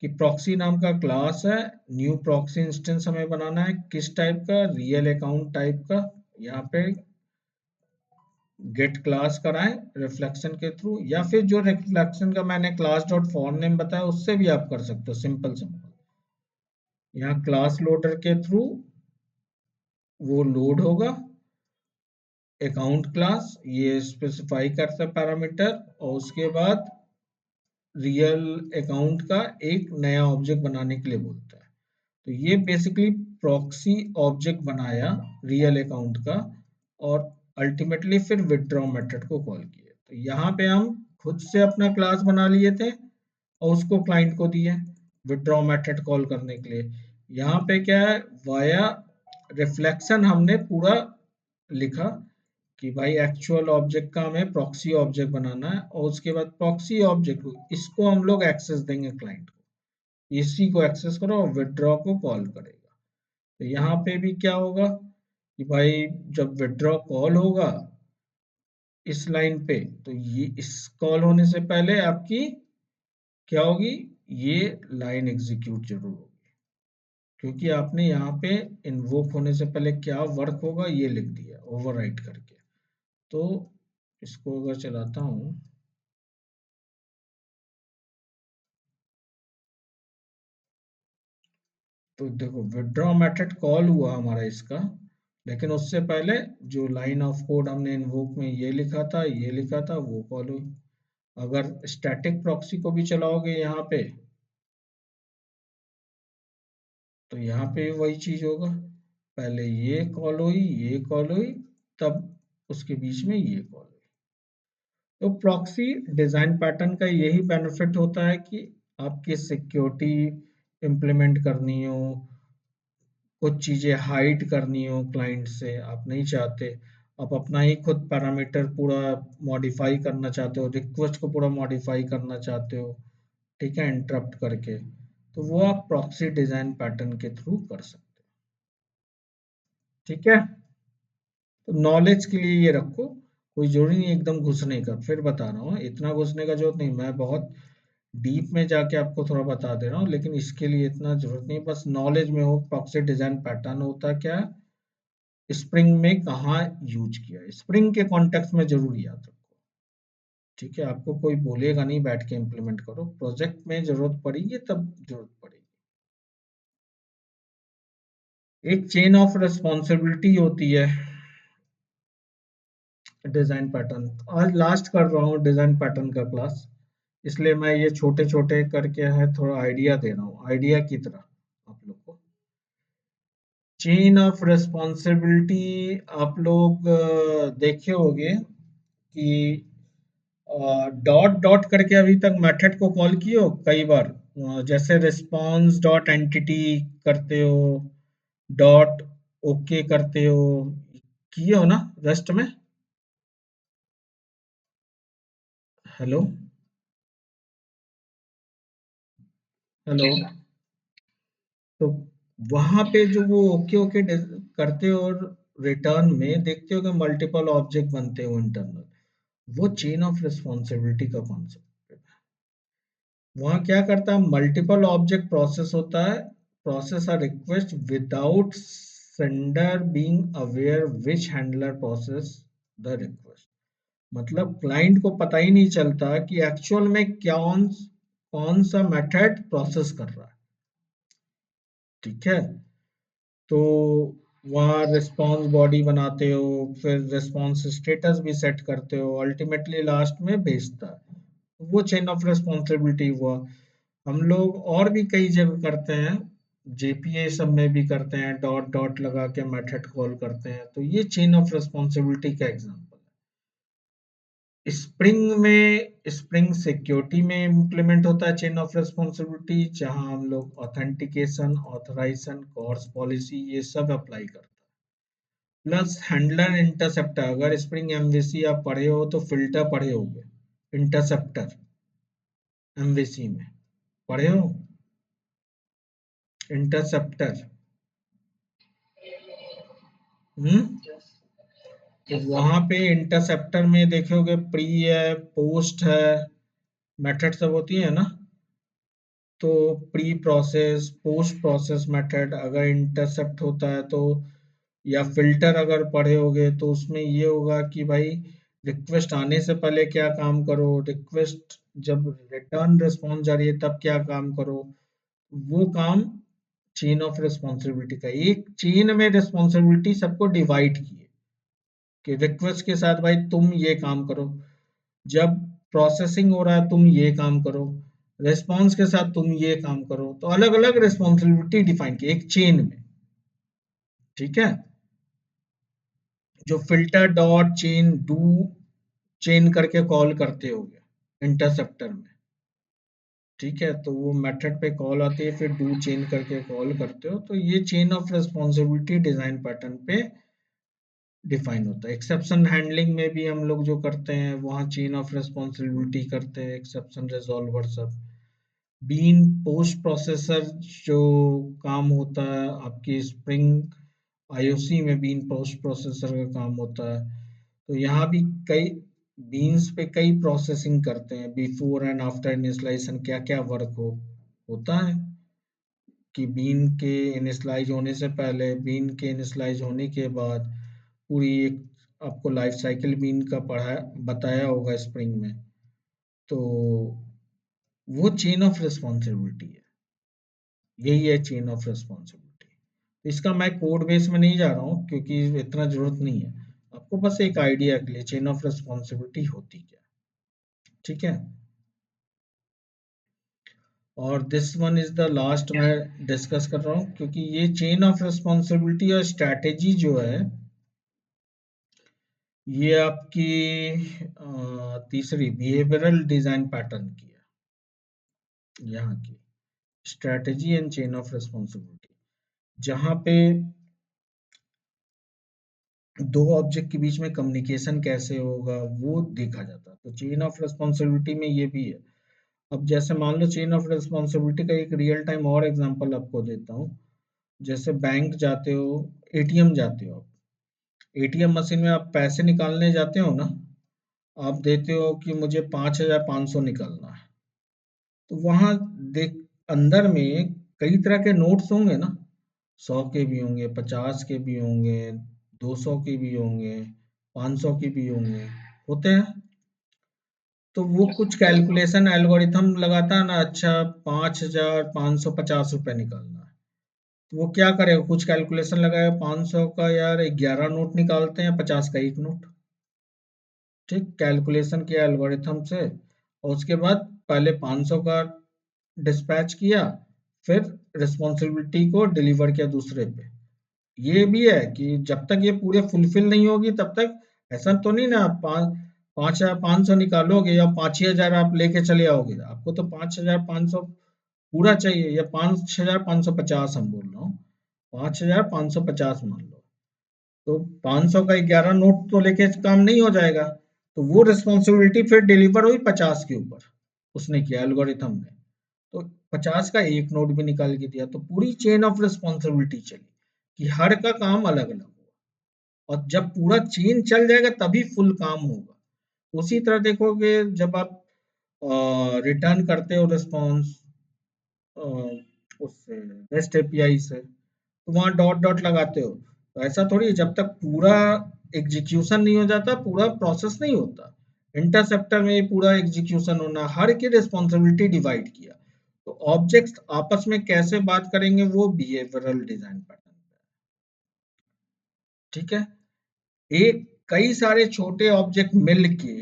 Speaker 1: कि प्रॉक्सी नाम का क्लास है, न्यू प्रॉक्सी इंस्टेंस हमें बनाना है, किस टाइप का, रियल अकाउंट टाइप का। यहाँ पे गेट क्लास कराएं रिफ्लेक्शन के थ्रू, या फिर जो रिफ्लेक्शन का मैंने क्लास डॉट फॉर्म नेम बताया उससे भी आप कर सकते हो, सिंपल सिंपल। यहाँ क्लास लोडर के थ्रू वो लोड होगा अकाउंट क्लास, ये स्पेसिफाई करता है पैरामीटर, और उसके बाद रियल अकाउंट का एक नया ऑब्जेक्ट बनाने के लिए बोलता है। तो ये बेसिकली प्रॉक्सी ऑब्जेक्ट बनाया रियल अकाउंट का, और अल्टीमेटली फिर विथड्रॉ मेथड को कॉल किया। तो यहाँ पे हम खुद से अपना क्लास बना लिए थे और उसको क्लाइंट को दिए विथड्रॉ मेथड कॉल करने के लिए। यहाँ पे क्या है, वाया रिफ्लेक्शन हमने पूरा लिखा कि भाई एक्चुअल ऑब्जेक्ट का हमें प्रॉक्सी ऑब्जेक्ट बनाना है, और उसके बाद प्रॉक्सी ऑब्जेक्ट इसको हम लोग एक्सेस देंगे क्लाइंट को, इसी को एक्सेस करो और विथड्रॉ को कॉल करेगा। तो यहाँ पे भी क्या होगा कि भाई जब विथड्रॉ कॉल होगा इस लाइन पे, तो ये इस कॉल होने से पहले आपकी क्या होगी, ये लाइन एग्जीक्यूट जरूर होगी, क्योंकि आपने यहाँ पे इन्वोक होने से पहले क्या वर्क होगा ये लिख दिया ओवरराइट करके। तो इसको अगर चलाता हूँ, तो देखो विथड्रॉ मेथड कॉल हुआ हमारा इसका, लेकिन उससे पहले जो लाइन ऑफ कोड हमने इन्वोक में ये लिखा था, ये लिखा था, वो कॉल हुई। अगर स्टैटिक प्रॉक्सी को भी चलाओगे यहाँ पे, तो यहाँ पे वही चीज होगा, पहले ये कॉल हुई, ये कॉल हुई, तब उसके बीच में ये कॉल हुई। तो प्रॉक्सी डिजाइन पैटर्न का यही बेनिफिट होता है कि आपकी सिक्योरिटी इम्प्लीमेंट करनी हो, कुछ चीजें हाइड करनी हो क्लाइंट से, आप नहीं चाहते, आप अपना ही खुद पैरामीटर पूरा मॉडिफाई करना चाहते हो, रिक्वेस्ट को पूरा मॉडिफाई करना चाहते हो, ठीक है, इंटरप्ट करके, तो वो आप प्रॉक्सी डिजाइन पैटर्न के थ्रू कर सकते हो। ठीक है, तो नॉलेज के लिए ये रखो, कोई जरूरी नहीं एकदम घुसने का, फिर बता रहा हूँ इतना घुसने का जरूरत नहीं, मैं बहुत डीप में जाके आपको थोड़ा बता दे रहा हूँ, लेकिन इसके लिए इतना जरूरत नहीं, बस नॉलेज में हो प्रॉक्सी डिजाइन पैटर्न होता क्या है, स्प्रिंग में कहाँ यूज किया है, स्प्रिंग के कॉन्टेक्स्ट में जरूर याद रखो। ठीक है, आपको कोई बोलेगा नहीं बैठ के इम्प्लीमेंट करो, प्रोजेक्ट में जरूरत पड़ेगी तब जरूरत पड़ेगी। एक चेन ऑफ रिस्पॉन्सिबिलिटी होती है डिजाइन पैटर्न, आज लास्ट कर रहा हूँ डिजाइन पैटर्न का क्लास, इसलिए मैं ये छोटे छोटे करके है थोड़ा आइडिया दे रहा हूँ, आइडिया की तरह आप लोग को। चेन ऑफ रिस्पॉन्सिबिलिटी आप लोग देखे होंगे कि डॉट डॉट करके अभी तक मेथड को कॉल किए हो कई बार, जैसे रिस्पॉन्स डॉट एंटिटी करते हो, डॉट ओके करते हो, किए हो ना रेस्ट में। हेलो, हेलो, तो वहां पे जो वो ओके ओके करते हो और रिटर्न में देखते हो कि मल्टीपल ऑब्जेक्ट बनते हो इंटरनल, वो चेन ऑफ रिस्पॉन्सिबिलिटी का कॉन्सेप्ट है। वहाँ क्या करता है, मल्टीपल ऑब्जेक्ट प्रोसेस होता है, process a request without sender being aware which handler process the request. मतलब क्लाइंट को पता ही नहीं चलता कि एक्चुअल में कौन कौन सा मेथड प्रोसेस कर रहा है। ठीक है, तो वहाँ रिस्पॉन्स बॉडी बनाते हो, फिर रिस्पॉन्स स्टेटस भी सेट करते हो, अल्टीमेटली लास्ट में भेजता है, वो चेन ऑफ रिस्पॉन्सिबिलिटी हुआ। हम लोग और भी कई जगह करते हैं, जेपीए सब में भी करते हैं, डॉट डॉट लगा के मेथड कॉल करते हैं, तो ये चेन ऑफ रिस्पॉन्सिबिलिटी का एग्जांपल है। स्प्रिंग में, स्प्रिंग सिक्योरिटी में इम्प्लीमेंट होता है चेन ऑफ रिस्पॉन्सिबिलिटी, जहां हम लोग ऑथेंटिकेशन, ऑथराइजेशन, कोर्स पॉलिसी ये सब अप्लाई करते हैं, प्लस हैंडलर इंटरसेप्टर। अगर स्प्रिंग एमवीसी आप पढ़े हो तो फिल्टर पढ़े होगे, इंटरसेप्टर एमवीसी में पढ़े हो, इंटरसेप्टर। हम्म, तो वहां पे इंटरसेप्टर में देखोगे प्री है, पोस्ट है, मेथड सब होती है ना, तो pre process, post process method अगर इंटरसेप्ट होता है तो, या फिल्टर अगर पढ़े होगे तो उसमें ये होगा कि भाई रिक्वेस्ट आने से पहले क्या काम करो, रिक्वेस्ट जब रिटर्न रिस्पॉन्स जा रही है तब क्या काम करो, वो काम चेन ऑफ रिस्पॉन्सिबिलिटी का, एक चेन में रिस्पॉन्सिबिलिटी सबको डिवाइड की है कि रिक्वेस्ट के साथ भाई तुम ये काम करो, जब प्रोसेसिंग हो रहा है तुम ये काम करो, रिस्पॉन्स के साथ तुम ये काम करो, तो अलग अलग रिस्पॉन्सिबिलिटी डिफाइन की एक चेन में। ठीक है, जो filter dot chain do chain करके कॉल करते होगे इंटरसेप्टर में, ठीक है, तो वो मेथड पे कॉल आती है, फिर डू चेन करके कॉल करते हो, तो ये chain of responsibility design pattern पे डिफाइन होता है। एक्सेप्शन हैंडलिंग में भी हम लोग जो करते हैं वहाँ चेन ऑफ रिस्पॉन्सिबिलिटी करते हैं, एक्सेप्शन रिजॉल्वर सब। बीन पोस्ट प्रोसेसर जो काम होता है आपकी स्प्रिंग आईओसी में, बीन पोस्ट प्रोसेसर का काम होता है, तो यहाँ भी कई बीन्स पे कई प्रोसेसिंग करते हैं, बिफोर एंड आफ्टर इनिशियलाइजेशन क्या क्या वर्क होता है कि बीन के इनिशियलाइज होने से पहले, बीन के इनिशियलाइज होने के बाद पूरी एक आपको लाइफ साइकिल बीन का पढ़ा बताया होगा स्प्रिंग में। तो वो चेन ऑफ रिस्पॉन्सिबिलिटी है, यही है चेन ऑफ रिस्पॉन्सिबिलिटी। तो इसका मैं कोड बेस में नहीं जा रहा हूँ क्योंकि इतना जरूरत नहीं है, आपको बस एक आइडिया के लिए चेन ऑफ रिस्पॉन्सिबिलिटी होती क्या, ठीक है। और this one is the last मैं डिस्कस कर रहा हूँ क्योंकि ये चेन ऑफ रिस्पॉन्सिबिलिटी और स्ट्रैटेजी जो है ये आपकी तीसरी बिहेवियरल डिजाइन पैटर्न की है, यहाँ की strategy and chain of responsibility, जहाँ पे दो ऑब्जेक्ट के बीच में कम्युनिकेशन कैसे होगा वो देखा जाता है। तो चेन ऑफ रिस्पॉन्सिबिलिटी में ये भी है। अब जैसे मान लो चेन ऑफ रिस्पॉन्सिबिलिटी का एक रियल टाइम और एग्जांपल आपको देता हूँ। जैसे बैंक जाते हो, एटीएम जाते हो, आप एटीएम मशीन में आप पैसे निकालने जाते हो ना, आप देते हो कि मुझे 5,500 निकालना है, तो वहां देख अंदर में कई तरह के नोट्स होंगे ना, 100 के भी होंगे, 50 के भी होंगे, 200 के भी होंगे, 500 के भी होंगे, होते हैं। तो वो कुछ कैलकुलेशन एल्गोरिथम लगाता है ना, अच्छा 5,550 रुपये निकालना है, तो वो क्या करेगा, कुछ कैलकुलेशन लगाएगा, 500 का यार 11 नोट निकालते हैं, 50 का एक नोट, ठीक, कैलकुलेशन किया एल्गोरिथम से, और उसके बाद पहले 500 का डिस्पैच किया, फिर रिस्पॉन्सिबिलिटी को डिलीवर किया दूसरे पे। ये भी है कि जब तक ये पूरे फुलफिल नहीं होगी तब तक, ऐसा तो नहीं ना आप 5,500 निकालोगे या 5,000 आप लेके चले आओगे, आपको तो 5,500 पूरा चाहिए, या 5,550 हम बोल रहा हूँ, 5,550 मान लो, तो 500 का 11 नोट तो लेके काम नहीं हो जाएगा, तो वो रिस्पॉन्सिबिलिटी फिर डिलीवर हुई 50 के ऊपर, उसने किया एल्गोरिथम ने, तो 50 का एक नोट भी निकाल के दिया, तो पूरी चेन ऑफ रिस्पॉन्सिबिलिटी चली कि हर का काम अलग अलग हुआ, और जब पूरा चेन चल जाएगा तभी फुल काम होगा। उसी तरह देखोगे जब आप रिटर्न करते हो रिस्पॉन्स उससे रेस्ट एपीआई से, तो वहां डॉट डॉट लगाते हो, तो ऐसा थोड़ी है, जब तक पूरा एग्जीक्यूशन नहीं हो जाता पूरा प्रोसेस नहीं होता। इंटरसेप्टर में पूरा एग्जीक्यूशन होना, हर की रिस्पॉन्सिबिलिटी डिवाइड किया, तो ऑब्जेक्ट्स आपस में कैसे बात करेंगे वो बिहेवियरल डिजाइन पैटर्न, ठीक है। एक कई सारे छोटे ऑब्जेक्ट मिलके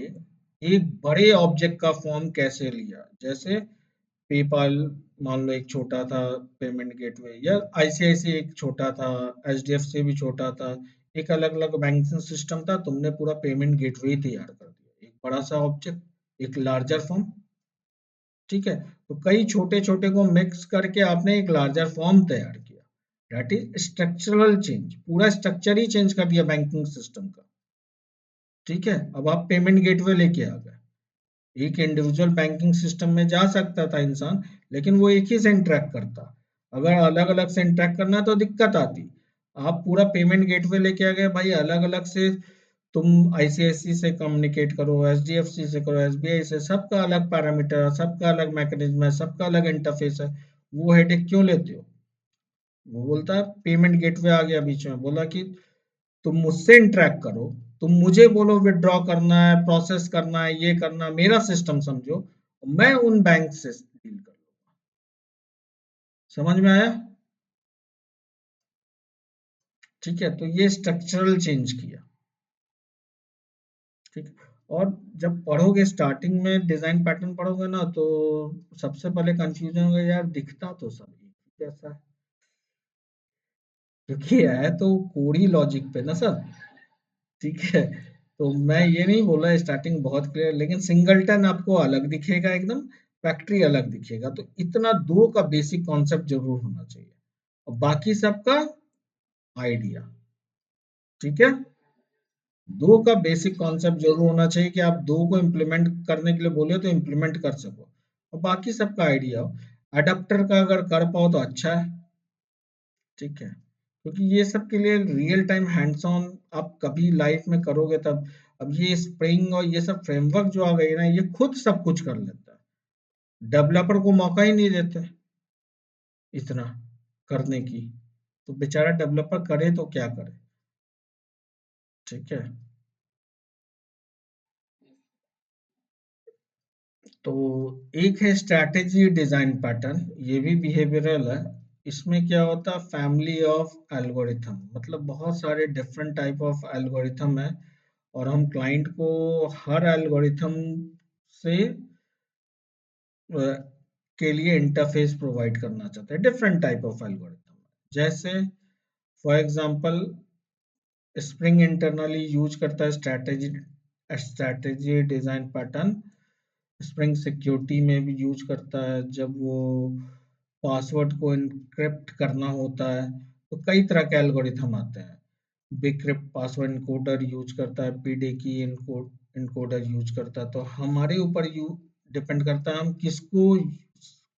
Speaker 1: एक बड़े ऑब्जेक्ट का फॉर्म कैसे लिया, जैसे पेपाल मान लो एक छोटा था पेमेंट गेटवे, या आईसीआईसी एक छोटा था, एचडीएफसी भी छोटा था, एक अलग अलग बैंकिंग सिस्टम था, तुमने पूरा पेमेंट गेटवे ही तैयार कर दिया, एक बड़ा सा ऑब्जेक्ट, एक लार्जर फॉर्म, ठीक है। तो कई छोटे छोटे को मिक्स करके आपने एक लार्जर फॉर्म तैयार किया, दैट इज स्ट्रक्चरल चेंज, पूरा स्ट्रक्चर ही चेंज कर दिया बैंकिंग सिस्टम का, ठीक है। अब आप पेमेंट गेटवे लेके आ गए, एक इंडिविजुअल बैंकिंग सिस्टम में जा सकता था इंसान, लेकिन वो एक ही से इंटरेक्ट करता, अगर अलग अलग से इंटरेक्ट करना तो दिक्कत आती। आप पूरा पेमेंट गेटवे लेके आ गए भाई, अलग अलग से तुम आईसीआईसी से कम्युनिकेट करो, एचडीएफसी से करो, एसबीआई से, सबका अलग पैरामीटर है, सबका अलग मैकेनिज्म है, सबका अलग इंटरफेस है, वो हेडेक क्यों लेते हो। वो बोलता है पेमेंट गेटवे आ गया बीच में, बोला कि तुम मुझसे इंटरेक्ट करो, तुम मुझे बोलो विड्रॉ करना है, प्रोसेस करना है, ये करना है, मेरा सिस्टम समझो, मैं उन बैंक से डील कर लूंगा। समझ में आया, ठीक है। तो ये स्ट्रक्चरल चेंज किया, ठीक है। और जब पढ़ोगे स्टार्टिंग में डिजाइन पैटर्न पढ़ोगे ना, तो सबसे पहले कंफ्यूजन होगा, यार दिखता तो सब एक ही जैसा है, क्योंकि है तो कोरी लॉजिक पे ना सर, ठीक है। तो मैं ये नहीं बोला स्टार्टिंग बहुत क्लियर, लेकिन सिंगलटन आपको अलग दिखेगा एकदम, फैक्ट्री अलग दिखेगा, तो इतना दो का बेसिक कॉन्सेप्ट जरूर होना चाहिए, और बाकी सबका आइडिया, ठीक है। दो का बेसिक कॉन्सेप्ट जरूर होना चाहिए कि आप दो को इम्प्लीमेंट करने के लिए बोले तो इम्प्लीमेंट कर सको, और बाकी सबका आइडिया हो। अडेप्टर का अगर कर पाओ तो अच्छा है, ठीक है। क्योंकि ये सब के लिए रियल टाइम हैंड्स ऑन आप कभी लाइफ में करोगे तब। अब ये स्प्रिंग और ये सब फ्रेमवर्क जो आ गई ना, ये खुद सब कुछ कर लेता है, डेवलपर को मौका ही नहीं देते इतना करने की। तो बेचारा डेवलपर करे तो क्या करे। ठीक है। तो एक है स्ट्रैटेजी डिजाइन पैटर्न, ये भी बिहेवियरल है। इसमें क्या होता है, फैमिली ऑफ एल्गोरिथम, मतलब बहुत सारे डिफरेंट टाइप ऑफ एल्गोरिथम है, और हम क्लाइंट को हर एल्गोरिथम से के लिए इंटरफेस प्रोवाइड करना चाहते हैं, डिफरेंट टाइप ऑफ एल्गोरिथम। जैसे for example spring internally use करता है strategy design pattern. Spring security में भी यूज करता है, जब वो पासवर्ड को इनक्रिप्ट करना होता है तो कई तरह के एल्गोरिथम आते हैं। बिक्रिप्ट पासवर्ड इनकोडर यूज करता है, पीडी की इनकोडर यूज करता है। तो हमारे ऊपर यू डिपेंड करता है हम किसको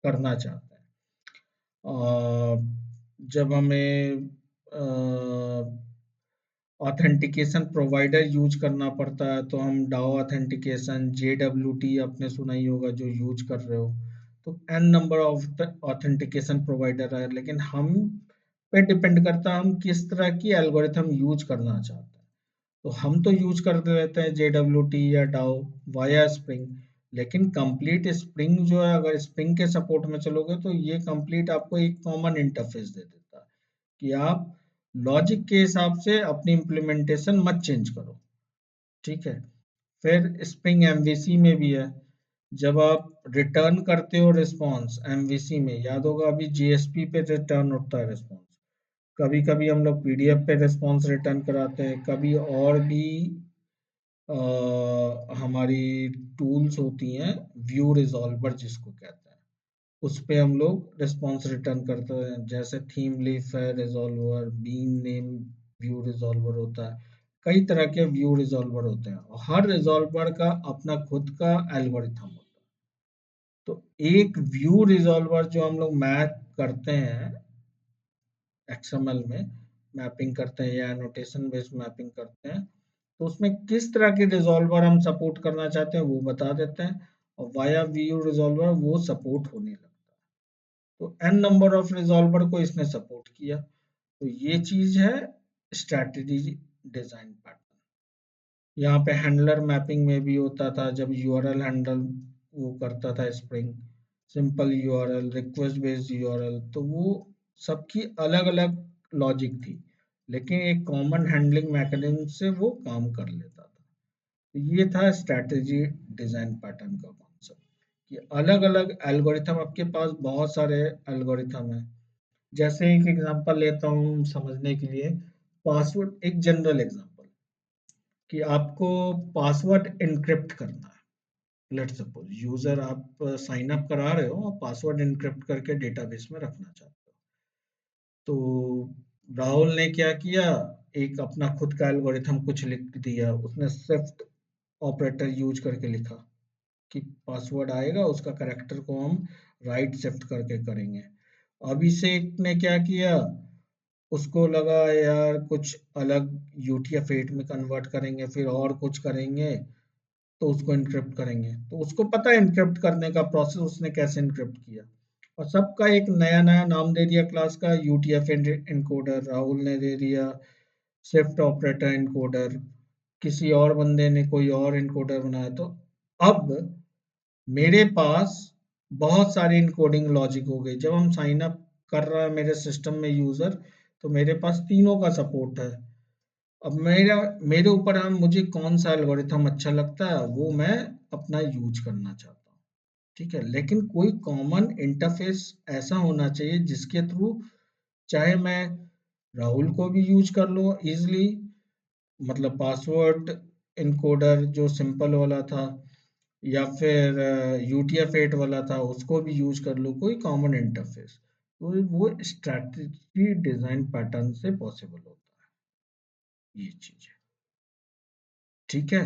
Speaker 1: करना चाहते हैं। जब हमें ऑथेंटिकेशन प्रोवाइडर यूज करना पड़ता है तो हम डाओ ऑथेंटिकेशन, JWT आपने सुना ही होगा जो यूज कर रहे हो। तो N number of authentication provider है, लेकिन हम पे डिपेंड करता है हम किस तरह की एल्गोरिथम यूज करना चाहते हैं। तो हम तो यूज कर लेते हैं JWT या डाओ वाया स्प्रिंग। लेकिन कंप्लीट स्प्रिंग जो है, अगर स्प्रिंग के सपोर्ट में चलोगे तो ये कंप्लीट आपको एक कॉमन इंटरफेस दे देता है कि आप लॉजिक के हिसाब से अपनी इम्प्लीमेंटेशन मत चेंज करो। ठीक है। फिर स्प्रिंग एमवीसी में भी है। जब आप रिटर्न करते हो रिस्पॉन्स एमवीसी में, याद होगा अभी जेएसपी पे रिटर्न होता है रिस्पॉन्स। कभी कभी हम लोग पीडीएफ पे रिस्पॉन्स रिटर्न कराते हैं, कभी और भी हमारी टूल्स होती हैं, व्यू रिजॉल्वर जिसको कहते हैं, उस पे हम लोग रिस्पॉन्स रिटर्न करते हैं। जैसे थीम लीफ है resolver, bean name view resolver होता है, कई तरह के व्यू रिजॉल्वर होते हैं, और हर रिजॉल्वर का अपना खुद का एल्गोरिथम होता है। तो एक व्यू रिजॉल्वर जो हम लोग मैप करते हैं एक्सएमएल में, मैपिंग करते हैं या एनोटेशन बेस्ड मैपिंग करते हैं, तो उसमें किस तरह के रिजॉल्वर हम सपोर्ट करना चाहते हैं वो बता देते हैं, और वाया व्यू रिजॉल्वर वो सपोर्ट होने लगता है। तो एन नंबर ऑफ रिजॉल्वर को इसने सपोर्ट किया। तो ये चीज है स्ट्रैटेजी डिजाइन पैटर्न। यहाँ पे हैंडलर मैपिंग में भी होता था, जब यूआरएल हैंडल वो करता था spring, simple URL, request based URL, तो वो सबकी अलग अलग लॉजिक थी, लेकिन एक कॉमन हैंडलिंग मैकेनिज्म से वो काम कर लेता था। तो ये था स्ट्रैटेजी डिजाइन पैटर्न का कॉन्सेप्ट, कि अलग अलग एल्गोरिथम, आपके पास बहुत सारे एल्गोरिथम है। जैसे एक एग्जांपल लेता हूँ समझने के लिए, पासवर्ड, एक जनरल एग्जांपल, कि आपको पासवर्ड एनक्रिप्ट करना है। लेट्स सपोज यूजर आप साइन अप करा रहे हो और पासवर्ड एनक्रिप्ट करके डेटाबेस में रखना चाहते हो। तो राहुल ने क्या किया, एक अपना खुद का एल्गोरिथम कुछ लिख दिया, उसने शिफ्ट ऑपरेटर यूज करके लिखा कि पासवर्ड आएगा उसका करेक्टर को हम राइट शिफ्ट करके करेंगे। अभिषेक ने क्या किया, उसको लगा यार कुछ अलग UTF-8 में कन्वर्ट करेंगे, फिर और कुछ करेंगे, तो उसको इनक्रिप्ट करेंगे। तो उसको पता है इनक्रिप्ट करने का प्रोसेस, उसने कैसे इनक्रिप्ट किया, और सबका एक नया नया नाम दे दिया क्लास का, UTF इनकोडर, राहुल ने दे दिया शिफ्ट ऑपरेटर इनकोडर, किसी और बंदे ने कोई और इनकोडर बनाया। तो अब मेरे पास बहुत सारी इनकोडिंग लॉजिक हो गई। जब हम साइन अप कर रहा है मेरे सिस्टम में यूजर, तो मेरे पास तीनों का सपोर्ट है। अब मेरा मेरे ऊपर है मुझे कौन सा एल्गोरिथम अच्छा लगता है वो मैं अपना यूज करना चाहता हूँ। ठीक है, लेकिन कोई कॉमन इंटरफेस ऐसा होना चाहिए जिसके थ्रू चाहे मैं राहुल को भी यूज कर लूँ इजिली, मतलब पासवर्ड इनकोडर जो सिंपल वाला था, या फिर UTF-8 वाला था उसको भी यूज कर लूँ, कोई कॉमन इंटरफेस। तो वो स्ट्रैटेजी डिजाइन पैटर्न से पॉसिबल होता है ये चीज है। ठीक है।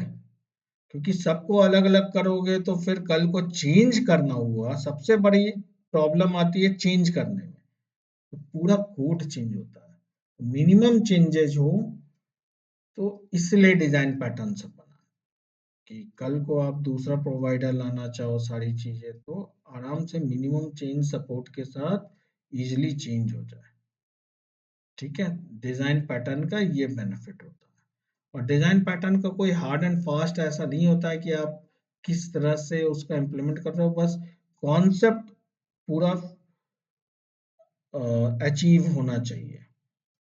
Speaker 1: क्योंकि सबको अलग अलग करोगे तो फिर कल को चेंज करना हुआ, सबसे बड़ी प्रॉब्लम आती है चेंज करने में, तो पूरा कोड चेंज होता है। मिनिमम चेंजेज हो, तो इसलिए डिजाइन पैटर्न सब बना कि कल को आप दूसरा प्रोवाइडर लाना चाहो सारी चीजें तो आराम से मिनिमम चेंज सपोर्ट के साथ इजीली चेंज हो जाए। ठीक है, डिजाइन पैटर्न का ये बेनिफिट होता है। और डिजाइन पैटर्न का कोई हार्ड एंड फास्ट ऐसा नहीं होता है कि आप किस तरह से उसका इम्प्लीमेंट कर रहे हो, बस कॉन्सेप्ट पूरा अचीव होना चाहिए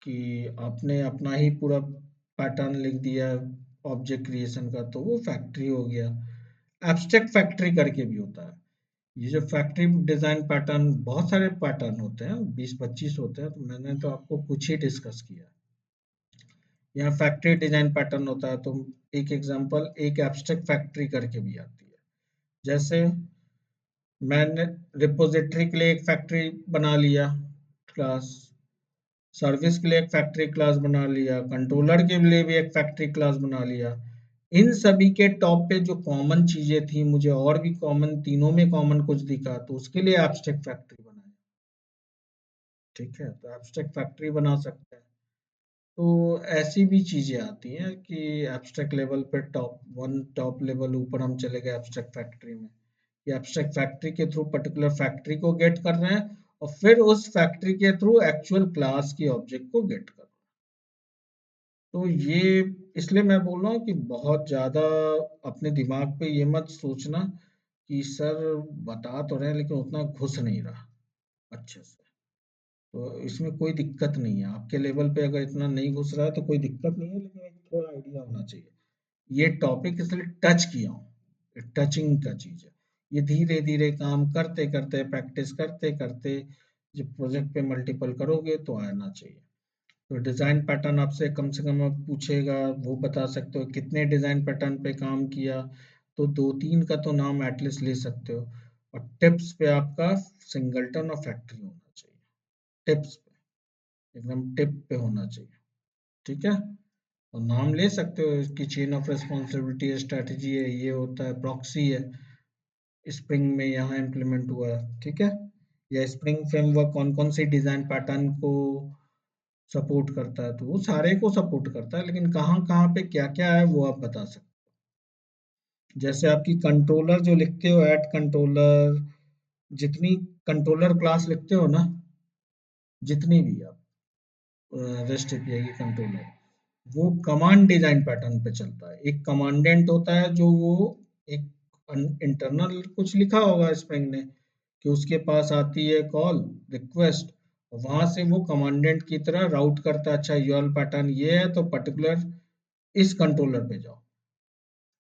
Speaker 1: कि आपने अपना ही पूरा पैटर्न लिख दिया ऑब्जेक्ट क्रिएशन का तो वो फैक्ट्री हो गया। एब्स्ट्रैक्ट फैक्ट्री करके भी होता है। ये जो फैक्ट्री डिजाइन पैटर्न, बहुत सारे पैटर्न होते हैं, 20-25 होते हैं, तो मैंने तो आपको कुछ ही डिस्कस किया। यहाँ फैक्ट्री डिजाइन पैटर्न होता है, तो एक एग्जांपल एक एब्स्ट्रैक्ट फैक्ट्री करके भी आती है। जैसे मैंने रिपोजिटरी के लिए एक फैक्ट्री बना लिया क्लास, सर्विस के लिए एक फैक्ट्री क्लास बना लिया, कंट्रोलर के लिए भी एक फैक्ट्री क्लास बना लिया। इन सभी के टॉप पे जो कॉमन चीजें थी, मुझे और भी कॉमन, तीनों में कॉमन कुछ दिखा तो उसके लिए एब्स्ट्रैक्ट फैक्ट्री बनाई। ठीक है, तो एब्स्ट्रैक्ट फैक्ट्री बना सकते हैं। तो ऐसी भी चीजें आती हैं कि एब्स्ट्रैक्ट लेवल पे टॉप लेवल ऊपर हम चले गए एब्स्ट्रैक्ट फैक्ट्री में, कि एब्स्ट्रैक्ट फैक्ट्री के थ्रू पर्टिकुलर फैक्ट्री को गेट कर रहे हैं और फिर उस फैक्ट्री के थ्रू एक्चुअल क्लास की ऑब्जेक्ट को गेट कर रहे हैं। तो ये इसलिए मैं बोल रहा हूँ कि बहुत ज्यादा अपने दिमाग पे ये मत सोचना कि सर बता तो रहे हैं लेकिन उतना घुस नहीं रहा अच्छे से। तो इसमें कोई दिक्कत नहीं है, आपके लेवल पे अगर इतना नहीं घुस रहा है तो कोई दिक्कत नहीं है, लेकिन एक थोड़ा आइडिया होना चाहिए। ये टॉपिक इसलिए टच किया हूँ, टचिंग का चीज है। ये धीरे धीरे काम करते करते, प्रैक्टिस करते करते जब प्रोजेक्ट पे मल्टीपल करोगे तो आना चाहिए। तो डिजाइन पैटर्न आपसे कम से कम अब पूछेगा, वो बता सकते हो कितने डिजाइन पैटर्न पे काम किया, तो 2-3 का तो नाम एटलीस्ट ले सकते हो। और टिप्स पे आपका सिंगलटन और फैक्ट्री होना चाहिए, टिप्स पे एकदम टिप पे होना चाहिए। ठीक है, और नाम ले सकते हो कि चेन ऑफ रिस्पॉन्सिबिलिटी है, स्ट्रेटजी है, ये होता है, प्रॉक्सी है, स्प्रिंग में यहाँ इम्प्लीमेंट हुआ है। ठीक है, या स्प्रिंग फ्रेमवर्क कौन कौन से डिजाइन पैटर्न को सपोर्ट करता है, तो वो सारे को सपोर्ट करता है, लेकिन कहाँ कहाँ पे क्या क्या है वो आप बता सकते हो। जैसे आपकी कंट्रोलर जो लिखते हो, ऐड कंट्रोलर, जितनी कंट्रोलर क्लास लिखते हो ना, जितनी भी आप रेस्ट एपीआई की कंट्रोलर, वो कमांड डिजाइन पैटर्न पे चलता है। एक कमांडेंट होता है जो वो एक इंटरनल कुछ लिखा होगा स्प्रिंग ने कि उसके पास आती है कॉल रिक्वेस्ट, वहां से वो कमांडेंट की तरह राउट करता है, अच्छा यूआरएल पैटर्न ये है तो पर्टिकुलर इस कंट्रोलर पे जाओ,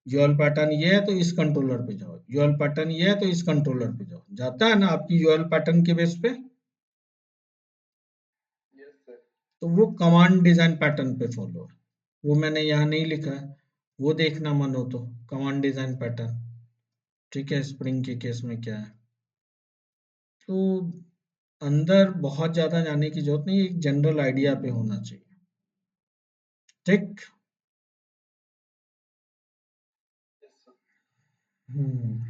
Speaker 1: यूआरएल पैटर्न ये है तो इस कंट्रोलर पे जाओ, यूआरएल पैटर्न ये है तो इस कंट्रोलर पे जाओ, जाता है ना आपकी यूआरएल पैटर्न के बेस पे। तो वो कमांड डिजाइन पैटर्न पे फॉलो है, वो मैंने यहाँ नहीं लिखा है, वो देखना मन हो तो कमांड डिजाइन पैटर्न। ठीक है, स्प्रिंग के केस में क्या है, तो अंदर बहुत ज्यादा जाने की जरूरत नहीं, एक जनरल आइडिया पे होना चाहिए। ठीक। हम्म।